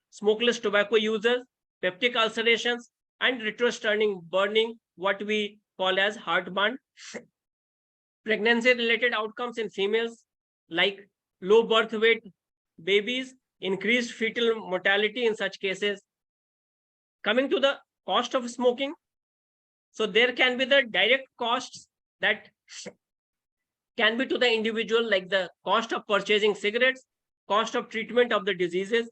smokeless tobacco users, peptic ulcerations, and retrosternal burning, what we call as heartburn. Pregnancy-related outcomes in females like low birth weight babies, increased fetal mortality in such cases. Coming to the cost of smoking, so there can be the direct costs that can be to the individual, like the cost of purchasing cigarettes, cost of treatment of the diseases.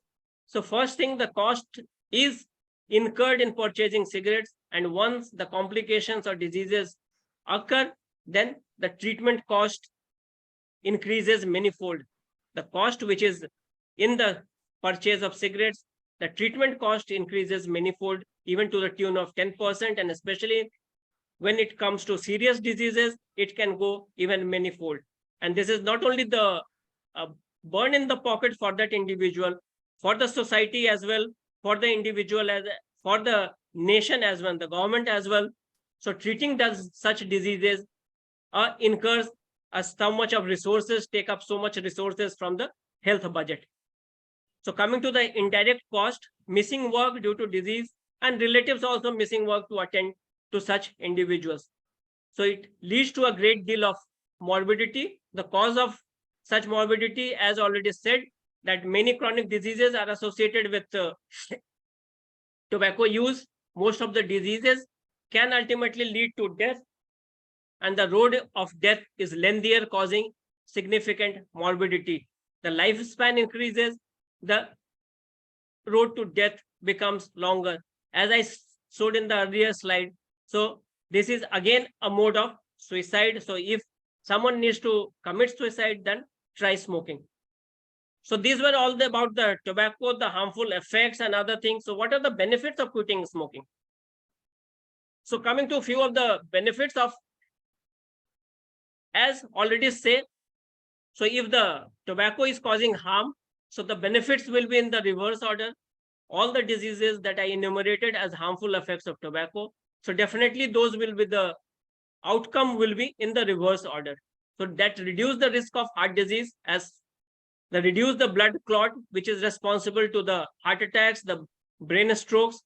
So first thing, the cost is incurred in purchasing cigarettes, and once the complications or diseases occur, then the treatment cost increases manifold. The cost which is in the purchase of cigarettes, the treatment cost increases manifold, even to the tune of 10%, and especially when it comes to serious diseases, it can go even manifold. And this is not only the burn in the pocket for that individual, for the society as well, for the individual, as for the nation as well, the government as well. So treating such diseases incurs so much of resources, take up so much resources from the health budget. So coming to the indirect cost, missing work due to disease, and relatives also missing work to attend to such individuals. So it leads to a great deal of morbidity. The cause of such morbidity, as already said, that many chronic diseases are associated with tobacco use. Most of the diseases can ultimately lead to death, and the road of death is lengthier, causing significant morbidity. The lifespan increases, the road to death becomes longer, as I showed in the earlier slide. So this is again a mode of suicide. So if someone needs to commit suicide, then try smoking. So these were all about the tobacco, the harmful effects and other things. So what are the benefits of quitting smoking? So coming to a few of the benefits of, as already said, so if the tobacco is causing harm, so the benefits will be in the reverse order. All the diseases that I enumerated as harmful effects of tobacco, so definitely those will be the outcome will be in the reverse order. So that reduce the risk of heart disease, as the reduce the blood clot, which is responsible to the heart attacks, the brain strokes,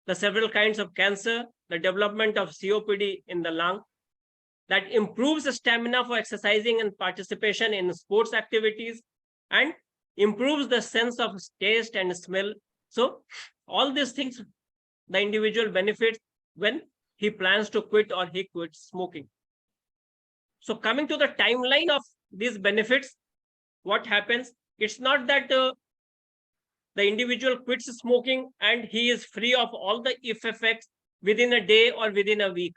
the several kinds of cancer, the development of COPD in the lung, that improves the stamina for exercising and participation in sports activities, and improves the sense of taste and smell. So all these things the individual benefits when he plans to quit or he quits smoking. So coming to the timeline of these benefits, what happens? It's not that the individual quits smoking and he is free of all the ill effects within a day or within a week.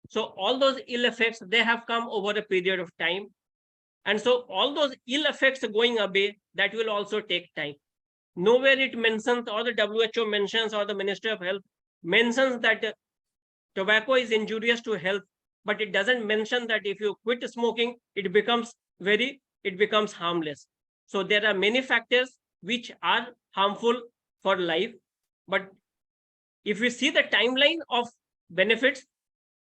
So all those ill effects, they have come over a period of time. And so all those ill effects going away, that will also take time. Nowhere it mentions, or the WHO mentions, or the Ministry of Health mentions that tobacco is injurious to health, but it doesn't mention that if you quit smoking, it becomes harmless. So there are many factors which are harmful for life. But if we see the timeline of benefits,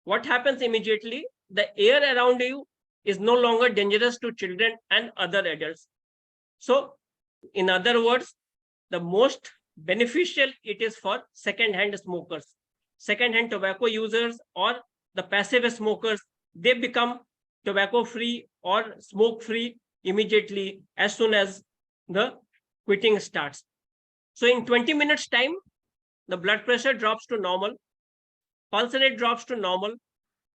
what happens immediately? The air around you is no longer dangerous to children and other adults. So in other words, the most beneficial it is for second-hand smokers, second-hand tobacco users, or the passive smokers. They become tobacco-free or smoke-free immediately as soon as the quitting starts. So in 20 minutes time, the blood pressure drops to normal, pulse rate drops to normal,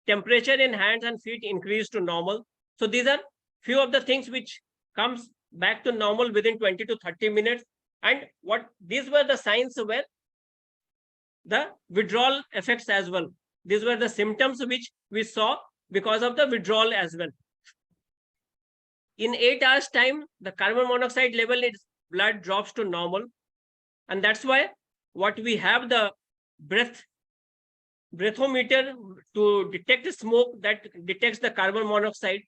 temperature in hands and feet increase to normal. So these are few of the things which comes back to normal within 20 to 30 minutes. And what these were the signs where the withdrawal effects as well. These were the symptoms which we saw because of the withdrawal as well. In 8 hours time, the carbon monoxide level in blood drops to normal. And that's why what we have the breathometer to detect smoke, that detects the carbon monoxide.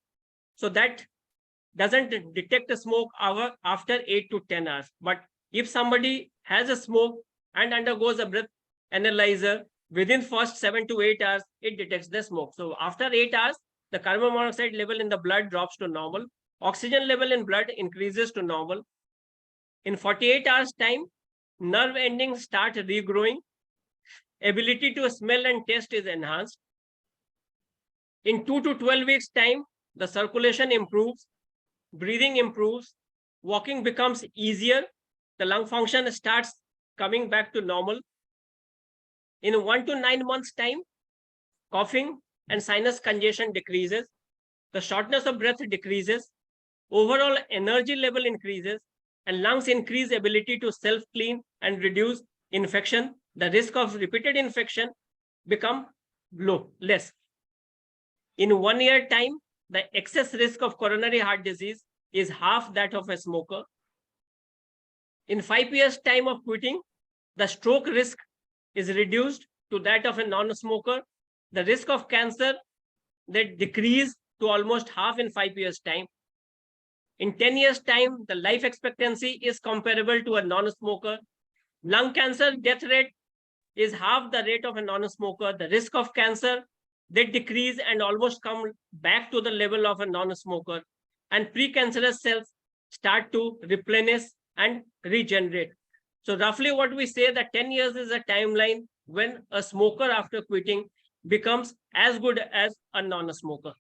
So that doesn't detect the smoke after 8 to 10 hours. But if somebody has a smoke and undergoes a breath analyzer, within first 7 to 8 hours, it detects the smoke. So after 8 hours, the carbon monoxide level in the blood drops to normal. Oxygen level in blood increases to normal. In 48 hours time, nerve endings start regrowing. Ability to smell and taste is enhanced. In 2 to 12 weeks time, the circulation improves, breathing improves, walking becomes easier, the lung function starts coming back to normal. In 1 to 9 months time, coughing and sinus congestion decreases, the shortness of breath decreases, overall energy level increases, and lungs increase ability to self-clean and reduce infection. The risk of repeated infection become less. In 1 year time, the excess risk of coronary heart disease is half that of a smoker. In 5 years time of quitting, the stroke risk is reduced to that of a non-smoker. The risk of cancer, that decrease to almost half in 5 years time. In 10 years time, the life expectancy is comparable to a non-smoker. Lung cancer death rate is half the rate of a non-smoker. The risk of cancer, they decrease and almost come back to the level of a non-smoker. And precancerous cells start to replenish and regenerate. So roughly what we say that 10 years is a timeline when a smoker after quitting becomes as good as a non-smoker.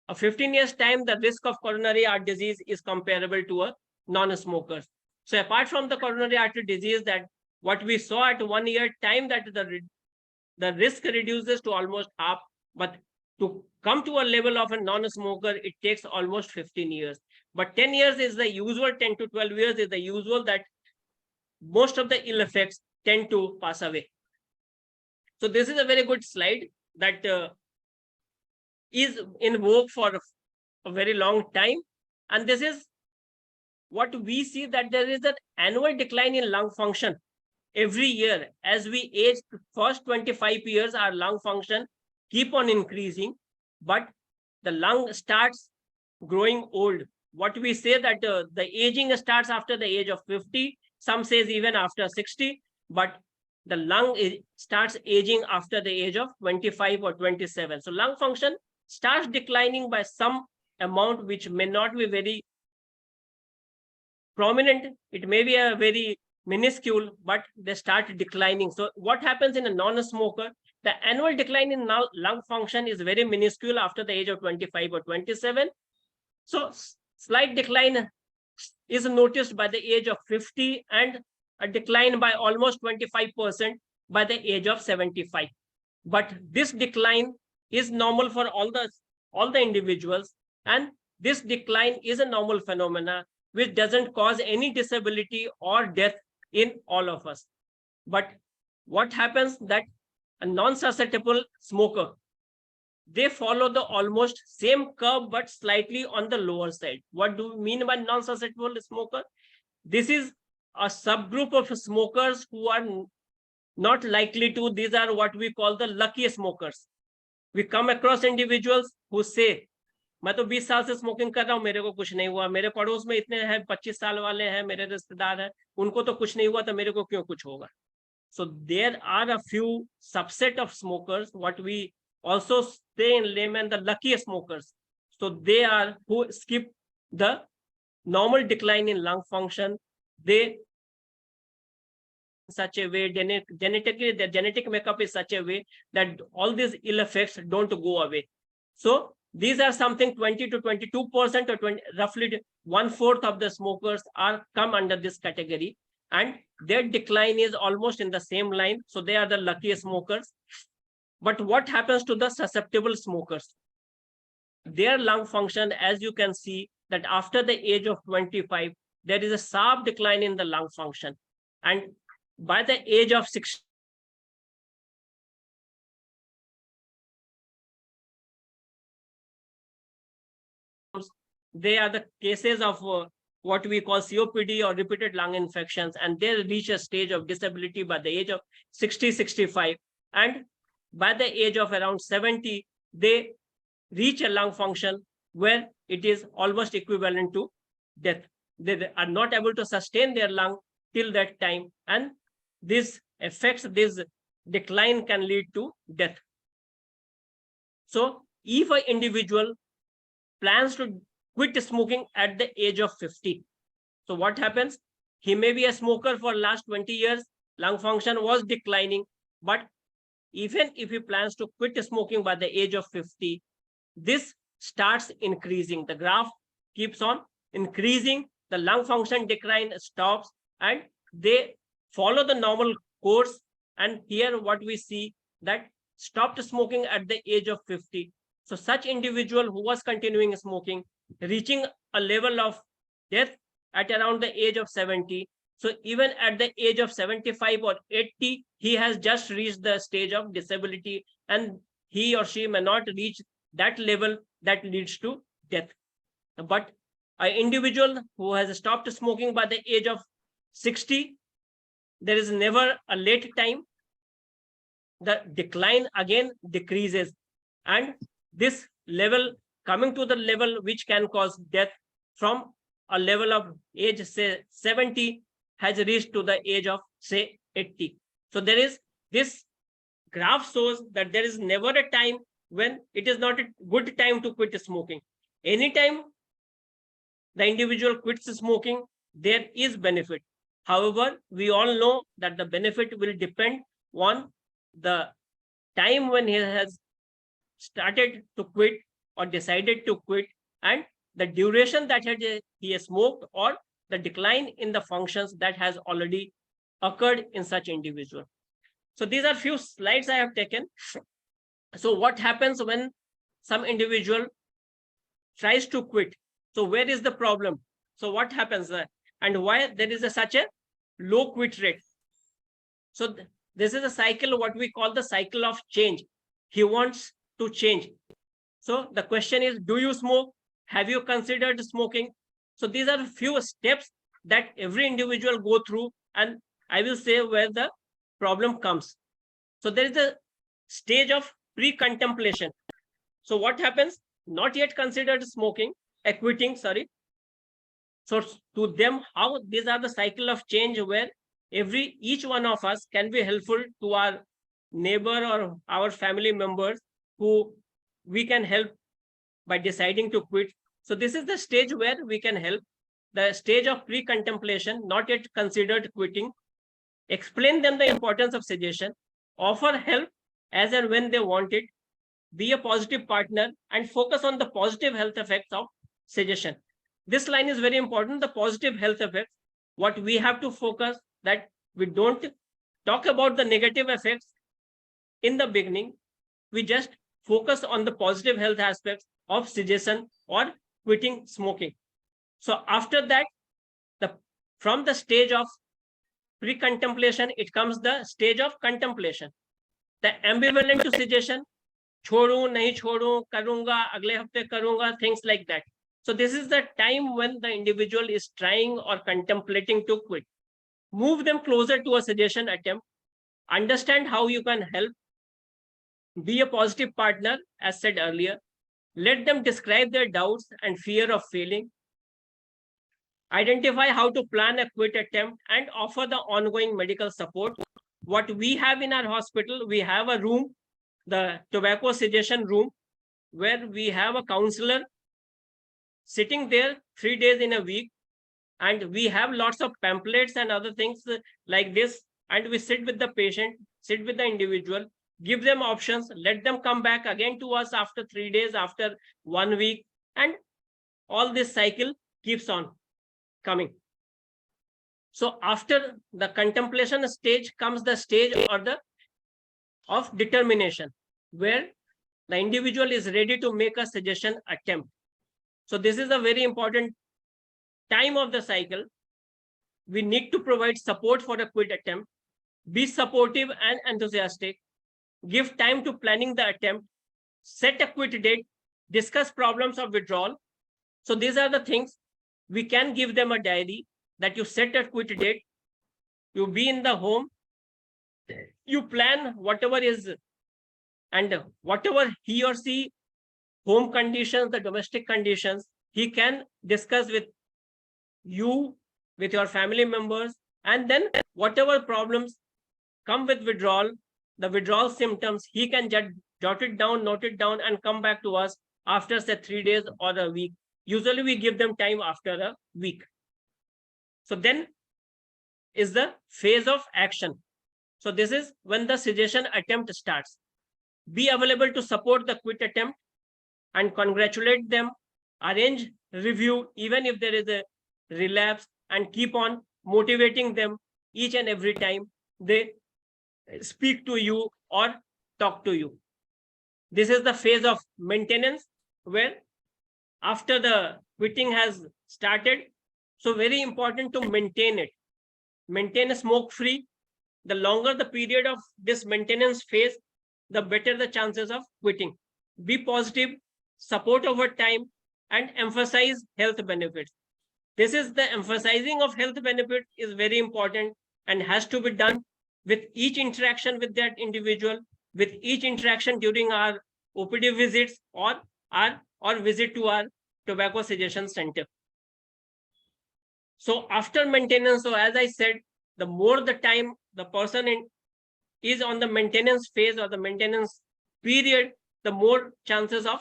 A 15 years time, the risk of coronary heart disease is comparable to a non-smoker. So apart from the coronary artery disease, that what we saw at 1 year time, that the risk reduces to almost half, but to come to a level of a non-smoker, it takes almost 15 years. But 10 years is the usual, 10 to 12 years is the usual, that most of the ill effects tend to pass away. So this is a very good slide that is in vogue for a very long time. And this is what we see, that there is an annual decline in lung function every year. As we age, first 25 years, our lung function keep on increasing, but the lung starts growing old. What we say that the aging starts after the age of 50, some says even after 60, but the lung starts aging after the age of 25 or 27. So lung function starts declining by some amount, which may not be very prominent. It may be a very minuscule, but they start declining. So what happens in a non-smoker? The annual decline in lung function is very minuscule after the age of 25 or 27. So slight decline is noticed by the age of 50 and a decline by almost 25% by the age of 75. But this decline is normal for all the individuals, and this decline is a normal phenomena which doesn't cause any disability or death in all of us. But what happens that a non-susceptible smoker, they follow the almost same curve but slightly on the lower side. What do we mean by non-susceptible smoker? This is a subgroup of smokers who are not likely to. These are what we call the lucky smokers. We come across individuals who say, मैं तो 20 साल से smoking कर रहा हूँ, मेरे को कुछ नहीं हुआ, मेरे पड़ोस में इतने हैं 25 साल वाले हैं, मेरे रिश्तेदार हैं, उनको तो कुछ नहीं हुआ, तो मेरे को क्यों कुछ होगा? So there are a few subset of smokers, what we also say in layman, the lucky smokers. So they are who skip the normal decline in lung function. They such a way, genetically, their genetic makeup is such a way that all these ill effects don't go away. So these are something 20 to 22% or 20, roughly 1/4 of the smokers are come under this category, and their decline is almost in the same line. So they are the lucky smokers. But what happens to the susceptible smokers? Their lung function, as you can see, that after the age of 25, there is a sharp decline in the lung function. And by the age of 60, they are the cases of what we call COPD or repeated lung infections, and they reach a stage of disability by the age of 60, 65. And by the age of around 70, they reach a lung function where it is almost equivalent to death. They are not able to sustain their lung till that time, and this affects, this decline can lead to death. So if an individual plans to quit smoking at the age of 50, so what happens? He may be a smoker for last 20 years, lung function was declining, but even if he plans to quit smoking by the age of 50, this starts increasing. The graph keeps on increasing, the lung function decline stops, and they follow the normal course. And here what we see, that stopped smoking at the age of 50. So such individual who was continuing smoking, reaching a level of death at around the age of 70. So even at the age of 75 or 80, he has just reached the stage of disability, and he or she may not reach that level that leads to death. But an individual who has stopped smoking by the age of 60, there is never a late time. The decline again decreases, and this level coming to the level which can cause death from a level of age, say 70, has reached to the age of, say, 80. So there is, this graph shows that there is never a time when it is not a good time to quit smoking. Anytime the individual quits smoking, there is benefit. However, we all know that the benefit will depend on the time when he has started to quit or decided to quit, and the duration that he has smoked, or the decline in the functions that has already occurred in such individual. So these are few slides I have taken. So what happens when some individual tries to quit? So where is the problem? So what happens there, and why there is such a low quit rate? So this is a cycle, what we call the cycle of change. He wants to change. So the question is, do you smoke? Have you considered smoking? So these are a few steps that every individual go through, and I will say where the problem comes. So there is a stage of pre-contemplation. So what happens? Not yet considered smoking, quitting, sorry. So to them, how these are the cycle of change where each one of us can be helpful to our neighbor or our family members who we can help by deciding to quit. So this is the stage where we can help. the stage of pre-contemplation, not yet considered quitting. Explain them the importance of suggestion, offer help as and when they want it, be a positive partner, and focus on the positive health effects of suggestion. This line is very important, the positive health effects. What we have to focus, that we don't talk about the negative effects in the beginning. We just focus on the positive health aspects of suggestion or quitting smoking. So after that, from the stage of pre-contemplation, it comes the stage of contemplation. The ambivalent to suggestion, छोड़ूं नहीं छोड़ूं, करूंगा अगले हफ्ते करूंगा, things like that. So this is the time when the individual is trying or contemplating to quit. Move them closer to a suggestion attempt. Understand how you can help. Be a positive partner, as said earlier. Let them describe their doubts and fear of failing. Identify how to plan a quit attempt and offer the ongoing medical support. What we have in our hospital, we have a room, the tobacco suggestion room, where we have a counselor sitting there 3 days in a week, and we have lots of pamphlets and other things like this, and we sit with the patient, sit with the individual, give them options, let them come back again to us after 3 days, after 1 week, and all this cycle keeps on coming. So after the contemplation stage comes the stage of determination, where the individual is ready to make a suggestion attempt. So this is a very important time of the cycle. We need to provide support for a quit attempt, be supportive and enthusiastic, give time to planning the attempt, set a quit date, discuss problems of withdrawal. So these are the things. We can give them a diary that you set a quit date, you be in the home, you plan whatever is, and whatever he or she home conditions, the domestic conditions, he can discuss with you, with your family members, and then whatever problems come with withdrawal, the withdrawal symptoms, he can jot it down, note it down, and come back to us after say 3 days or a week. Usually we give them time after a week. So then is the phase of action. So this is when the suggestion attempt starts. Be available to support the quit attempt and congratulate them, arrange review even if there is a relapse, and keep on motivating them each and every time they speak to you or talk to you. This is the phase of maintenance, where after the quitting has started, so very important to maintain it. Maintain smoke-free. The longer the period of this maintenance phase, the better the chances of quitting. Be positive, support over time, and emphasize health benefits. This is the emphasizing of health benefits is very important and has to be done with each interaction with that individual, with each interaction during our OPD visits or visit to our tobacco suggestion center. So after maintenance, so as I said, the more the time the person is on the maintenance phase or the maintenance period, the more chances of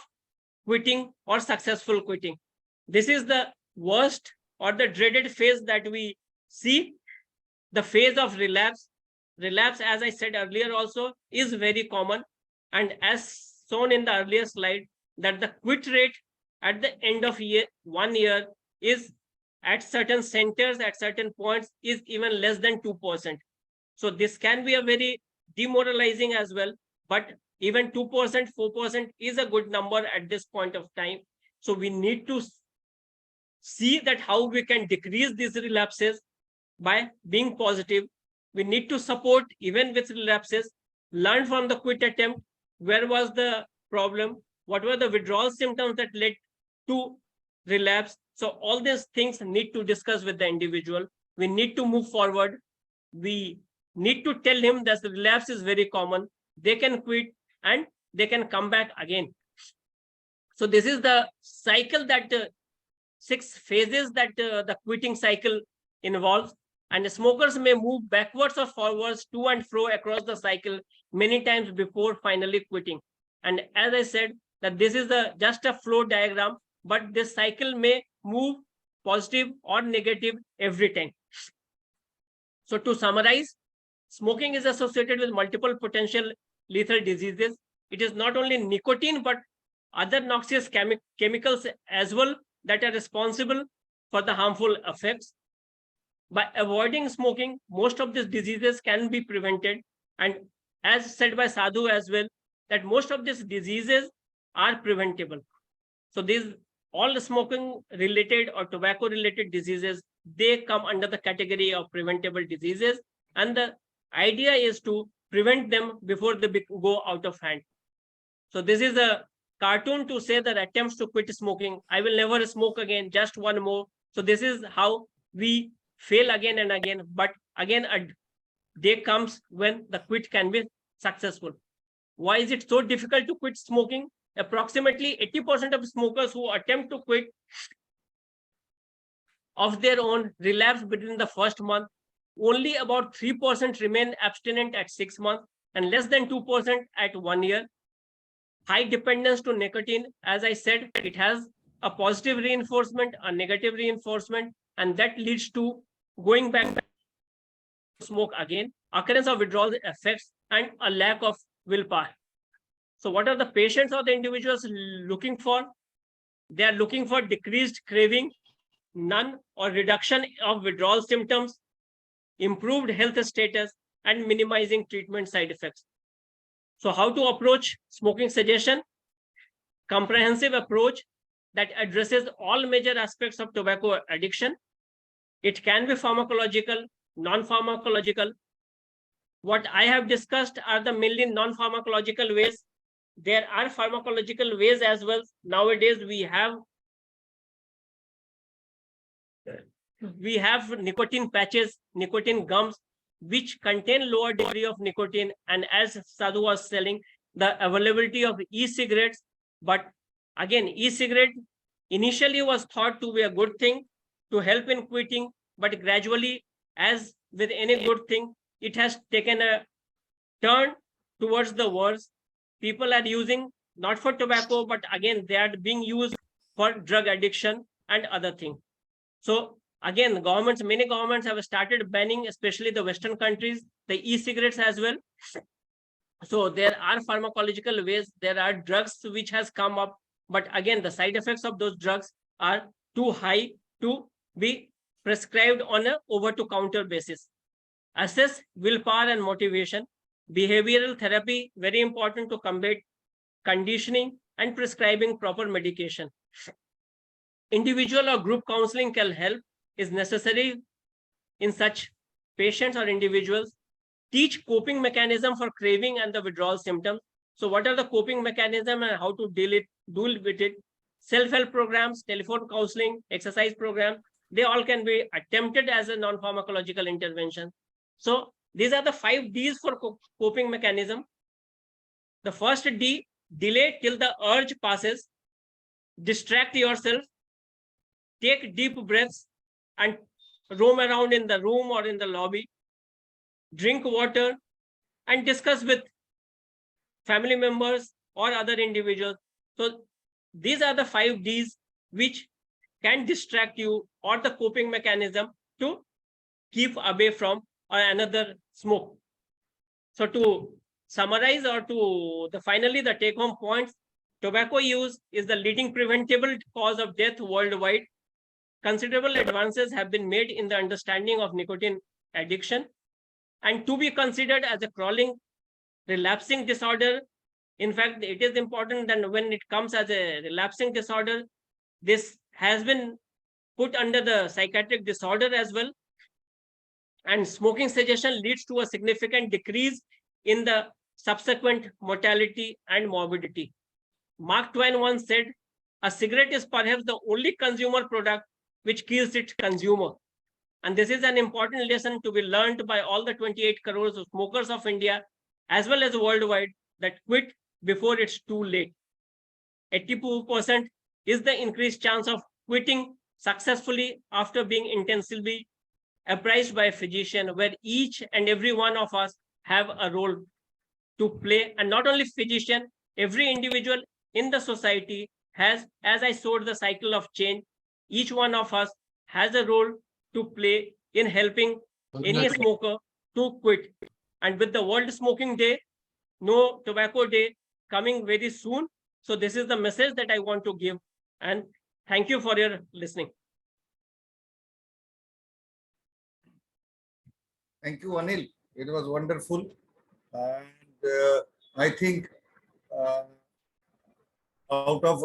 quitting or successful quitting. This is the worst or the dreaded phase that we see, the phase of relapse. Relapse, as I said earlier also, is very common. And as shown in the earlier slide, that the quit rate at the end of 1 year is at certain centers, at certain points, is even less than 2%. So this can be a very demoralizing as well, but even 2%, 4% is a good number at this point of time. So we need to see that how we can decrease these relapses by being positive. We need to support even with relapses, learn from the quit attempt, where was the problem, what were the withdrawal symptoms that led to relapse. So all these things need to discuss with the individual. We need to move forward. We need to tell him that the relapse is very common. They can quit and they can come back again. So this is the cycle that 6 phases that the quitting cycle involves. And the smokers may move backwards or forwards, to and fro across the cycle many times before finally quitting. And as I said, that this is just a flow diagram, but this cycle may move positive or negative every time. So to summarize, smoking is associated with multiple potential lethal diseases. It is not only nicotine, but other noxious chemicals as well that are responsible for the harmful effects. By avoiding smoking, most of these diseases can be prevented. And as said by Sadhu as well, that most of these diseases are preventable. So these all smoking related or tobacco related diseases, they come under the category of preventable diseases. And the idea is to prevent them before they go out of hand. So this is a cartoon to say that attempts to quit smoking. I will never smoke again, just one more. So this is how we fail again and again. But again, a day comes when the quit can be successful. Why is it so difficult to quit smoking? Approximately 80% of smokers who attempt to quit of their own relapse within the first month. Only about 3% remain abstinent at 6 months and less than 2% at 1 year. High dependence to nicotine, as I said, it has a positive reinforcement, a negative reinforcement, and that leads to going back to smoke again, occurrence of withdrawal effects, and a lack of willpower. So what are the patients or the individuals looking for? They are looking for decreased craving, none or reduction of withdrawal symptoms, improved health status, and minimizing treatment side effects. So how to approach smoking cessation? Comprehensive approach that addresses all major aspects of tobacco addiction. It can be pharmacological, non-pharmacological. What I have discussed are the mainly non-pharmacological ways. There are pharmacological ways as well. Nowadays, we have nicotine patches, nicotine gums, which contain lower degree of nicotine. And as Sadhu was telling, the availability of e-cigarettes. But again, e-cigarette initially was thought to be a good thing to help in quitting, but gradually, as with any good thing, it has taken a turn towards the worst. People are using not for tobacco, but again, they are being used for drug addiction and other things. So again, many governments have started banning, especially the Western countries, the e-cigarettes as well. So there are pharmacological ways, there are drugs which has come up, but again, the side effects of those drugs are too high to be prescribed on a over-to-counter basis. Assess willpower and motivation. Behavioral therapy, very important to combat conditioning and prescribing proper medication. Individual or group counseling can help, is necessary in such patients or individuals. Teach coping mechanism for craving and the withdrawal symptoms. So what are the coping mechanism and how to deal with it? Self-help programs, telephone counseling, exercise programs, they all can be attempted as a non-pharmacological intervention. So these are the 5 Ds for coping mechanism. The first D, delay till the urge passes. Distract yourself. Take deep breaths and roam around in the room or in the lobby. Drink water and discuss with family members or other individuals. So these are the 5 Ds which can distract you or the coping mechanism to keep away from another smoke. So to summarize or to finally the take home points, tobacco use is the leading preventable cause of death worldwide. Considerable advances have been made in the understanding of nicotine addiction and to be considered as a chronic relapsing disorder. In fact, it is important that when it comes as a relapsing disorder, this has been put under the psychiatric disorder as well. And smoking cessation leads to a significant decrease in the subsequent mortality and morbidity. Mark Twain once said, a cigarette is perhaps the only consumer product which kills its consumer. And this is an important lesson to be learned by all the 28 crores of smokers of India, as well as worldwide, that quit before it's too late. 82% is the increased chance of quitting successfully after being intensively apprised by a physician, where each and every one of us have a role to play. And not only physician, every individual in the society has, as I showed the cycle of change, each one of us has a role to play in helping any smoker to quit. And with the World Smoking Day, No Tobacco Day coming very soon, so this is the message that I want to give. And thank you for your listening. Thank you, Anil. It was wonderful. And I think out of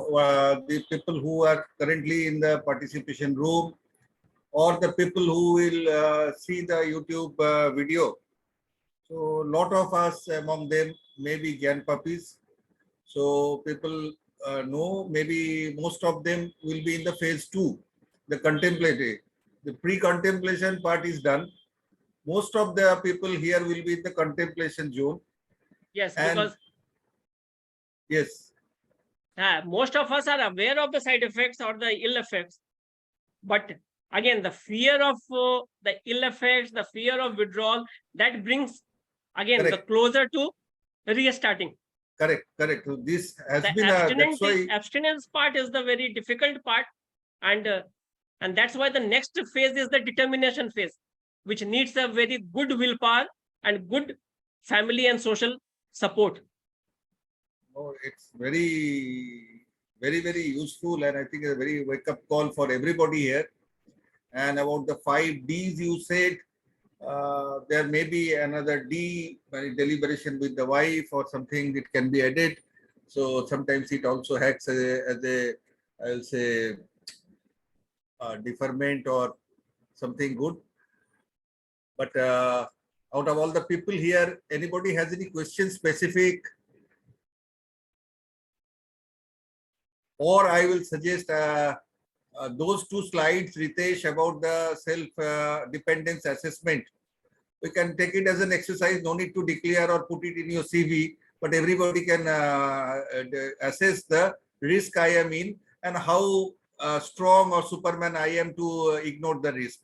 the people who are currently in the participation room or the people who will see the YouTube video, so a lot of us among them may be Gyan puppies. So people know, maybe most of them will be in the phase 2, the contemplative. The pre-contemplation part is done. Most of the people here will be in the contemplation zone. Yes, And because yes, most of us are aware of the side effects or the ill effects. But again, the fear of the ill effects, the fear of withdrawal, that brings again the correct, closer to restarting. correct. So this has The been a, that's why, abstinence part is the very difficult part, and that's why the next phase is the determination phase, which needs a very good willpower and good family and social support. oh, it's very, very useful, and I think a very wake-up call for everybody here. And about the 5 Ds you said, there may be another D, deliberation with the wife or something that can be added. So sometimes it also acts as a I'll say, deferment or something good. But out of all the people here, anybody has any questions specific? Or I will suggest those 2 slides, Ritesh, about the self-dependence assessment. We can take it as an exercise, no need to declare or put it in your CV, but everybody can assess the risk I am in and how strong or Superman I am to ignore the risk.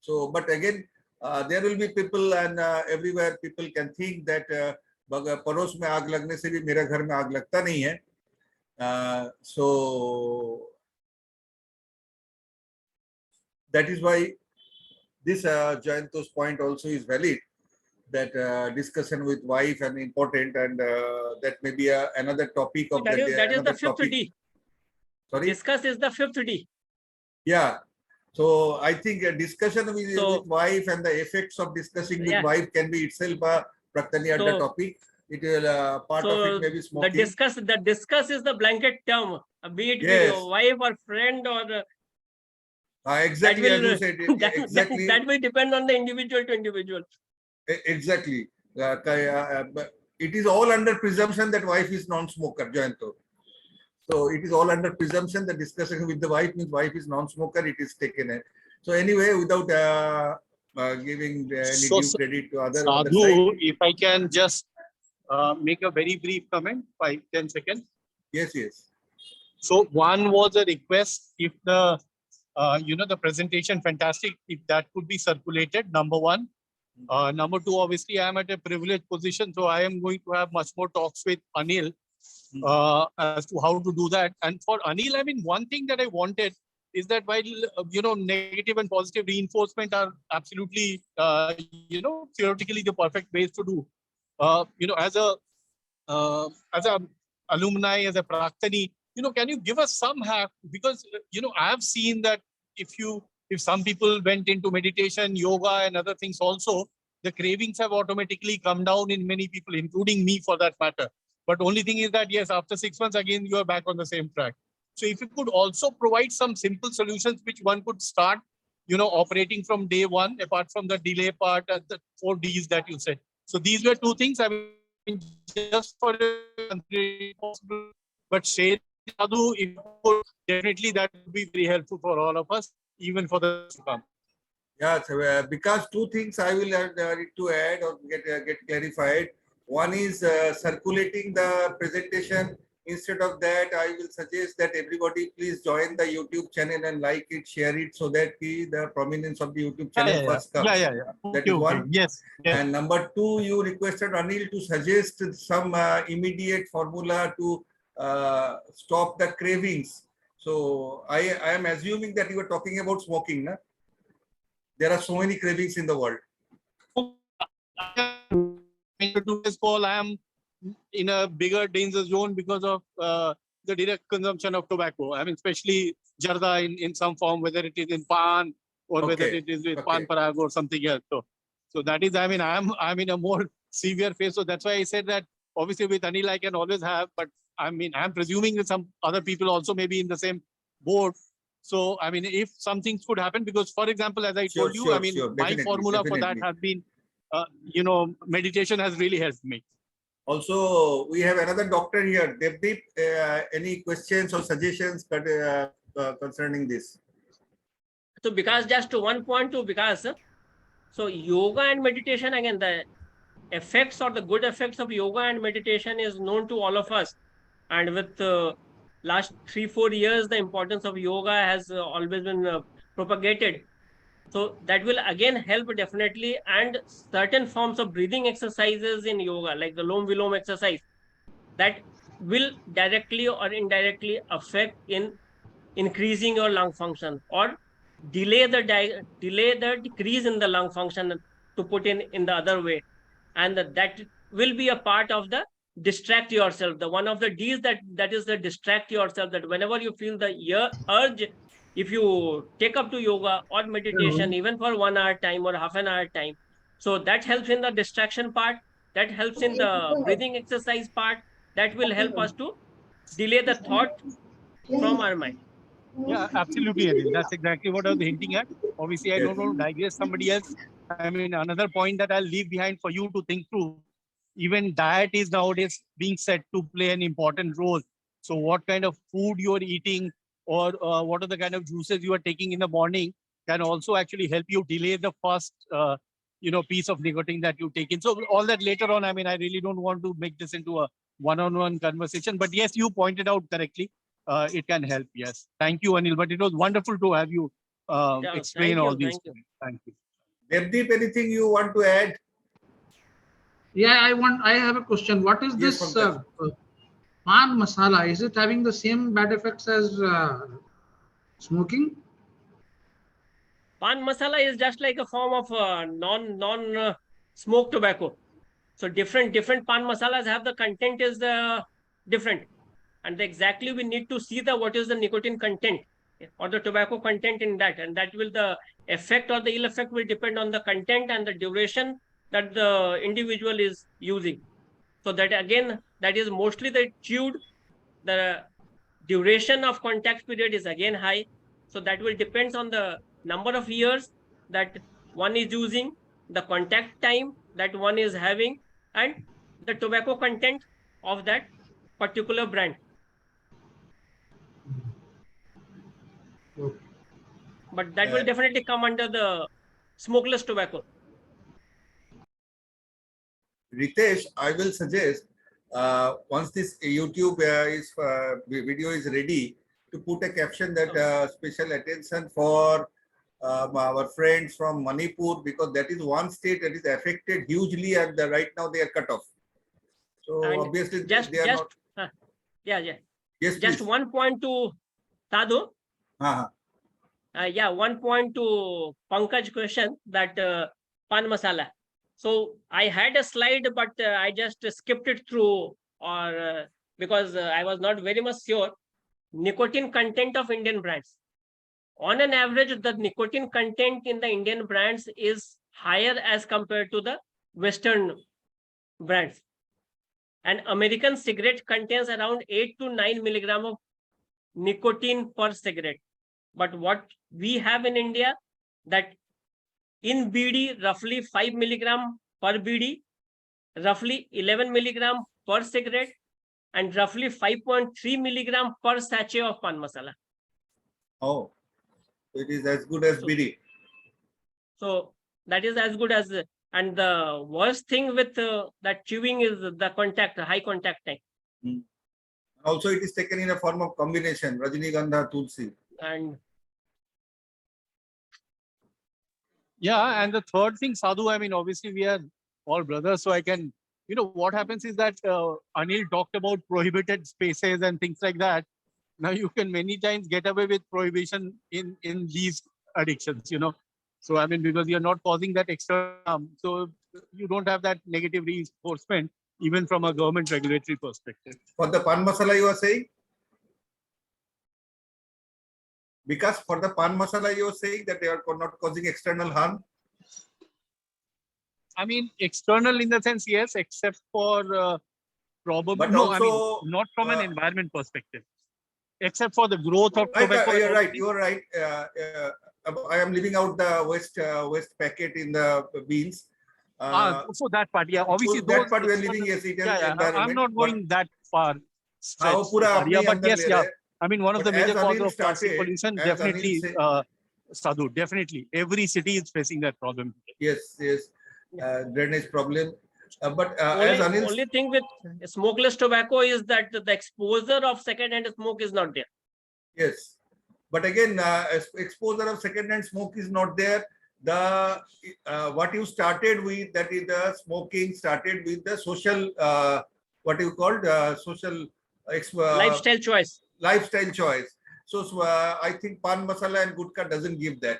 So, but again, there will be people and everywhere people can think that पड़ोस में आग लगने से भी मेरा घर में आग लगता नहीं है. So that is why this Jayanto's point also is valid, that discussion with wife and important, and that may be another topic of that is the 5th topic. D. Sorry? Discuss is the 5th D. Yeah. So I think a discussion with wife and the effects of discussing with wife can be itself a Praktani Adda topic. It will part of it may be smoking. The discuss is the blanket term, be it with your wife or friend or exactly as you said. Exactly. That will depend on the individual to individual. Exactly. But it is all under presumption that wife is non-smoker, Jayanto. So it is all under presumption. The discussion with the wife means wife is non-smoker. It is taken. So anyway, without giving any due credit to other. Sadhu, if I can just make a very brief comment, 5-10 seconds. Yes. So one was a request, if the the presentation fantastic, if that could be circulated, number 1. Number 2, obviously I am at a privileged position, so I am going to have much more talks with Anil as to how to do that. And for Anil, I mean, one thing that I wanted is that while negative and positive reinforcement are absolutely theoretically the perfect ways to do, as a alumni, as a Praktani, can you give us some hack? Because I have seen that if some people went into meditation, yoga and other things also, the cravings have automatically come down in many people, including me for that matter. But only thing is that, yes, after 6 months, again, you are back on the same track. So if you could also provide some simple solutions which one could start, operating from day 1, apart from the delay part and the 4 Ds that you said. So these were 2 things. I mean, just for possible, but say, Sadhu, if you could, definitely that would be very helpful for all of us, even for the to come. Yeah, so, because 2 things I will need to add or get clarified. One is circulating the presentation. Instead of that, I will suggest that everybody please join the YouTube channel and like it, share it, so that the prominence of the YouTube channel first comes. That is one. Yes. And number 2, you requested Anil to suggest some immediate formula to stop the cravings. So I am assuming that you were talking about smoking. Na? There are so many cravings in the world. In today's call, I am in a bigger danger zone because of the direct consumption of tobacco. I mean, especially jarda in some form, whether it is in pan or whether Okay. it is with Okay. pan parag or something else. So that is, I mean, I'm in a more severe phase. So that's why I said that obviously with Anil I can always have, but I mean, I'm presuming that some other people also may be in the same boat. So, I mean, if some things could happen, because for example, as I told you, I mean, my Definitely, formula for that definitely. has been, meditation has really helped me. Also, we have another doctor here. Devdeep, any questions or suggestions concerning this? So because just one point to because, so yoga and meditation, again, the effects or the good effects of yoga and meditation is known to all of us. And with last 3-4 years, the importance of yoga has always been propagated. So that will again help definitely. And certain forms of breathing exercises in yoga, like the Lom Vilom exercise, that will directly or indirectly affect in increasing your lung function or delay the decrease in the lung function, to put in the other way. And that will be a part of the distract yourself. The one of the D's that is the distract yourself, that whenever you feel the urge, if you take up to yoga or meditation, even for 1 hour time or half an hour time, so that helps in the distraction part, that helps in the breathing exercise part, that will help us to delay the thought from our mind. Yeah, absolutely, Anil. That's exactly what I was hinting at. Obviously, I Yes. don't want to digress somebody else. I mean, another point that I'll leave behind for you to think through. Even diet is nowadays being said to play an important role. So what kind of food you are eating, or what are the kind of juices you are taking in the morning, can also actually help you delay the first, piece of nicotine that you take in. So all that later on, I mean, I really don't want to make this into a one-on-one conversation, but yes, you pointed out correctly. It can help. Yes. Thank you, Anil. But it was wonderful to have you Yeah, explain thank all you, these thank you. points. Thank you. Devdeep, anything you want to add? Yeah, I have a question. What is Yes, this Pankaj. pan masala? Is it having the same bad effects as smoking? Pan masala is just like a form of non smoked tobacco. So different pan masalas have the content is different, and exactly we need to see the what is the nicotine content or the tobacco content in that, and that will the effect or the ill effect will depend on the content and the duration that the individual is using. So that again, that is mostly the chewed. The duration of contact period is again high. So that will depends on the number of years that one is using, the contact time that one is having, and the tobacco content of that particular brand. Okay. But that will Uh, definitely come under the smokeless tobacco. Ritesh, I will suggest once this YouTube video is ready, to put a caption that special attention for our friends from Manipur, because that is one state that is affected hugely, and right now they are cut off. So And obviously just they are not. yeah. Yes, Just please. 1 point to Sadhu. Yeah, 1 point to Pankaj question that pan masala. So I had a slide, but I just skipped it through, or because I was not very much sure. Nicotine content of Indian brands. On an average, the nicotine content in the Indian brands is higher as compared to the Western brands. An American cigarette contains around 8 to 9 milligram of nicotine per cigarette. But what we have in India, that in BD, roughly 5 milligram per BD, roughly 11 milligram per cigarette, and roughly 5.3 milligram per sachet of pan masala. Oh, it is as good as BD. So that is as good as, and the worst thing with that chewing is the high contact time. Also, it is taken in a form of combination, Rajnigandha, Tulsi. And yeah, and the third thing, Sadhu, I mean, obviously we are all brothers, so I can, what happens is that Anil talked about prohibited spaces and things like that. Now you can many times get away with prohibition in these addictions, So I mean, because you're not causing that extra harm, so you don't have that negative reinforcement even from a government regulatory perspective. For the pan masala, you are saying? Because for the pan masala, you are saying that they are not causing external harm. I mean, external in the sense, yes, except for probably But no. also, I mean, not from an environment perspective, except for the growth of tobacco. You're right. You are right. I am leaving out the waste packet in the beans. So that part, yeah. Obviously, so that part we are leaving, yes, it is environment. I'm not going that far. हाँ, वो पूरा अपने but अंदर yes, ले yeah. रहे हैं. I mean, one of the But major as causes Anil of plastic started, pollution, as definitely, Anil Sadhu, definitely. Every city is facing that problem. Yes, drainage problem. But as Anil, only thing with smokeless tobacco is that the exposure of second-hand smoke is not there. yes, but again, exposure of second-hand smoke is not there. The what you started with, that is the smoking started with the social, what you called social Lifestyle choice. Lifestyle choice. So I think pan masala and gutka doesn't give that,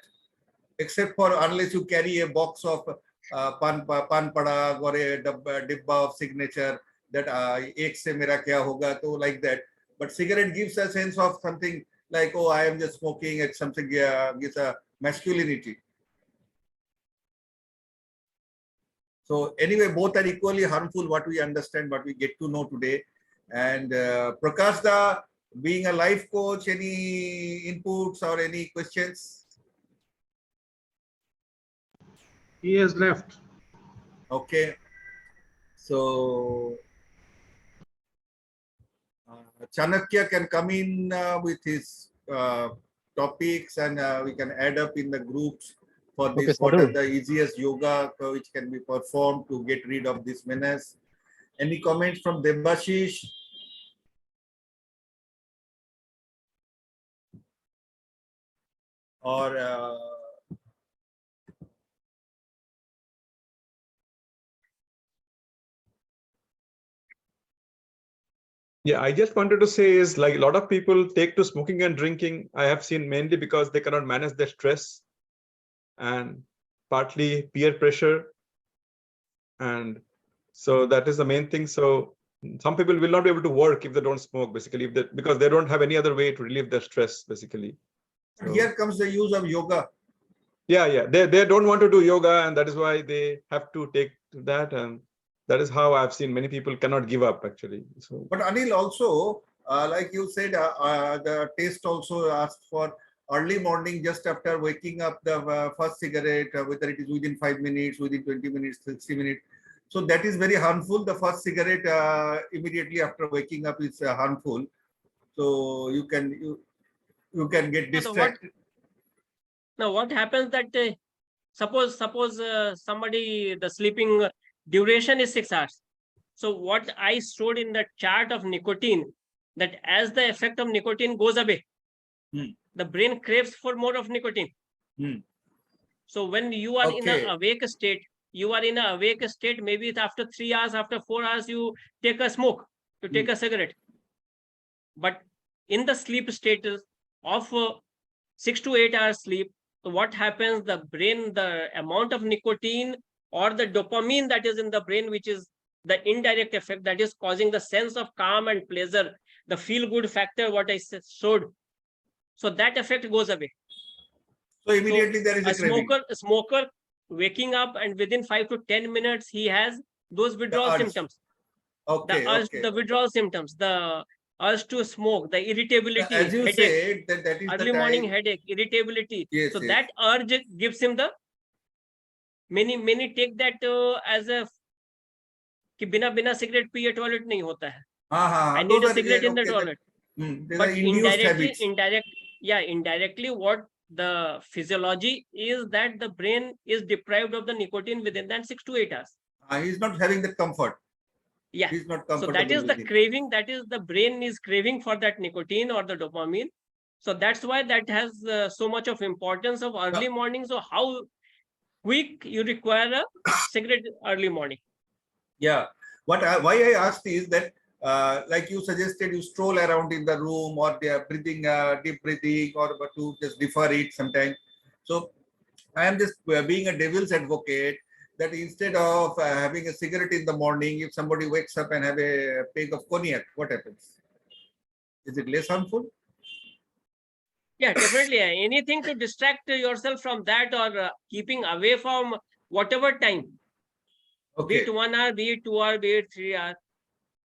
except for unless you carry a box of pan padag or a dibba of signature that ek se mera kya hoga, to like that. But cigarette gives a sense of something like, oh, I am just smoking. It's something gives a masculinity. So anyway, both are equally harmful. What we understand, what we get to know today. And Prakash da, being a life coach, any inputs or any questions? He has left. Okay. So Chanakya can come in with his topics, and we can add up in the groups for this. Okay, what are Sadhu. the easiest yoga which can be performed to get rid of this menace? Any comments from Debashish? Or Yeah, I just wanted to say is like a lot of people take to smoking and drinking. I have seen mainly because they cannot manage their stress and partly peer pressure. And so that is the main thing. So some people will not be able to work if they don't smoke, basically, because they don't have any other way to relieve their stress, basically. So, here comes the use of yoga. Yeah. They don't want to do yoga, and that is why they have to take to that. And that is how I've seen many people cannot give up, actually. So, but Anil also, like you said, the taste also asked for early morning, just after waking up, the first cigarette, whether it is within 5 minutes, within 20 minutes, 60 minutes. So that is very harmful. The first cigarette immediately after waking up is harmful. So you can get distracted. Now what happens that suppose somebody, the sleeping duration is 6 hours. So what I showed in the chart of nicotine, that as the effect of nicotine goes away, the brain craves for more of nicotine. So when you are in an awake state, maybe after 3 hours, after 4 hours, you take a smoke, you take a cigarette. But in the sleep status of 6 to 8 hours sleep, so what happens? The brain, the amount of nicotine or the dopamine that is in the brain, which is the indirect effect that is causing the sense of calm and pleasure, the feel-good factor, what I showed. So that effect goes away. So immediately there is a craving. Smoker waking up, and within 5 to 10 minutes, he has those withdrawal symptoms. The withdrawal symptoms, the urge to smoke, the irritability, as you headache, said, that is early morning headache, irritability. Yes, so that urge gives him the many take that as a कि बिना cigarette पिए toilet नहीं होता है. I need a cigarette in the toilet. But indirectly what the physiology is that the brain is deprived of the nicotine within that 6 to 8 hours. He's not having the comfort. Yeah. He's not so that is the craving, that is the brain is craving for that nicotine or the dopamine. So that's why that has so much of importance of early morning. So how quick you require a cigarette early morning? Yeah. Why I asked is that like you suggested, you stroll around in the room, or they are breathing, deep breathing, or to just defer it sometimes. So I am just being a devil's advocate that instead of having a cigarette in the morning, if somebody wakes up and have a peg of cognac, what happens? Is it less harmful? Yeah, definitely. Anything to distract yourself from that, or keeping away from whatever time, be Okay, it 1 hour, be it 2 hour, be it 3 hour.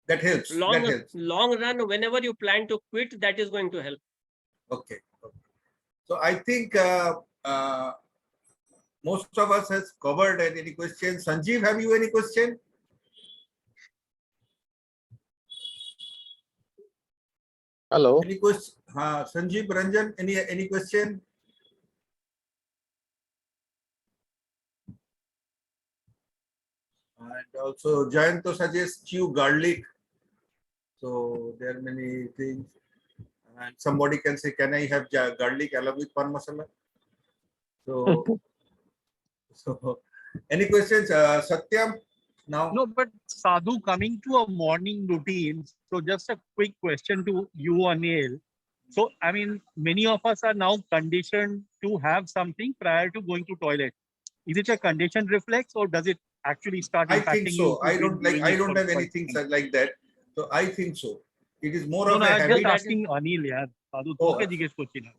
that helps. That Long helps. long run, whenever you plan to quit, that is going to help. Okay. So I think most of us has covered. Any questions? Sanjeev, have you any question? Hello. Any question? Sanjeev, Ranjan, any question? And also Jayanto suggests chew garlic. So there are many things. And somebody can say, can I have garlic along with pan masala? So, so any questions? Satyam, now? No, but Sadhu, coming to a morning routine, so just a quick question to you, Anil. So, I mean, many of us are now conditioned to have something prior to going to toilet. Is it a conditioned reflex, or does it actually start I think impacting you? so. I don't have anything like that. So I think so. It is more No, of no, a I was habit. just asking Anil, yeah. Sadhu, Oh, okay, jigesh kochi na.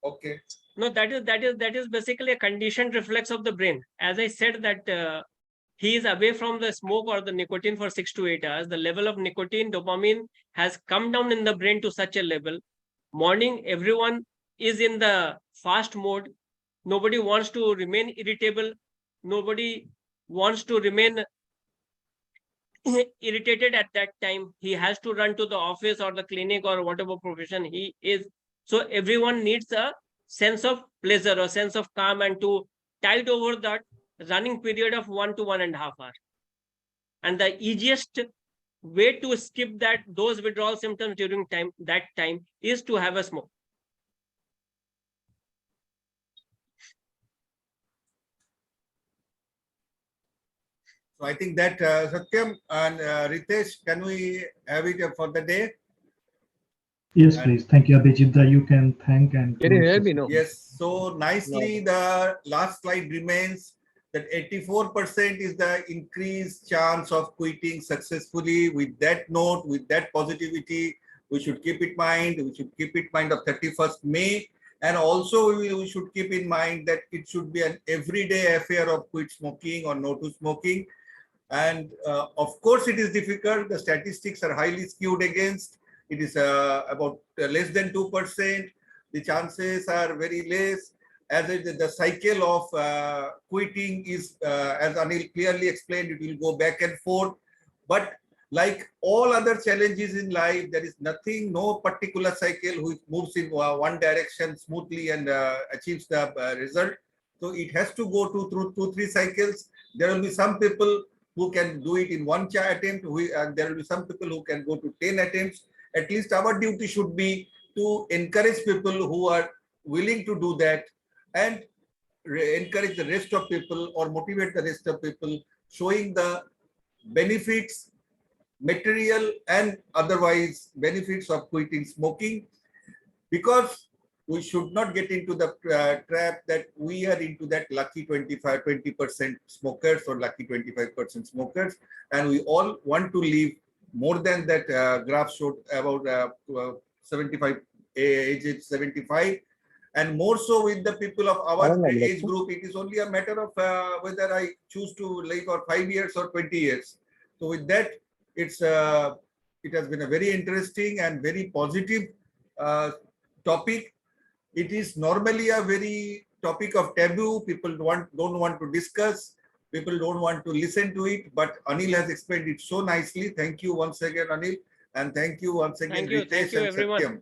Okay. No, that is basically a conditioned reflex of the brain. As I said that he is away from the smoke or the nicotine for 6 to 8 hours. The level of nicotine, dopamine has come down in the brain to such a level. Morning, everyone is in the fast mode. Nobody wants to remain irritable. Nobody wants to remain irritated at that time. He has to run to the office or the clinic or whatever profession he is. So everyone needs a sense of pleasure, a sense of calm, and to tide over that running period of 1 to 1.5 hours. And the easiest way to skip those withdrawal symptoms during that time is to have a smoke. So I think that Satyam and Ritesh, can we have it for the day? Yes, And- please. Thank you, Abhijit. You can thank and Can you close hear the me? No. session. Yes. So nicely, the last slide remains that 84% is the increased chance of quitting successfully. With that note, with that positivity, we should keep it in mind. We should keep it in mind of 31st May. And also we should keep in mind that it should be an everyday affair of quit smoking or no to smoking. And of course, it is difficult. The statistics are highly skewed against. It is about less than 2%. The chances are very less. As the cycle of quitting is, as Anil clearly explained, it will go back and forth. But like all other challenges in life, there is nothing, no particular cycle which moves in one direction smoothly and achieves the result. So it has to go through 2-3 cycles. There will be some people who can do it in one attempt. There will be some people who can go to 10 attempts. At least our duty should be to encourage people who are willing to do that and encourage the rest of people or motivate the rest of people, showing the benefits, material and otherwise benefits of quitting smoking, because we should not get into the trap that we are into that lucky 20% smokers or lucky 25% smokers, and we all want to live more than that. Graph showed about 75 age 75, and more so with the people of our age group. It is only a matter of whether I choose to live for 5 years or 20 years. So with that, it has been a very interesting and very positive topic. It is normally a very topic of taboo. People don't want to discuss. People don't want to listen to it. But Anil has explained it so nicely. Thank you once again, Anil. And thank you once again, Thank you Ritesh and everyone. Satyam.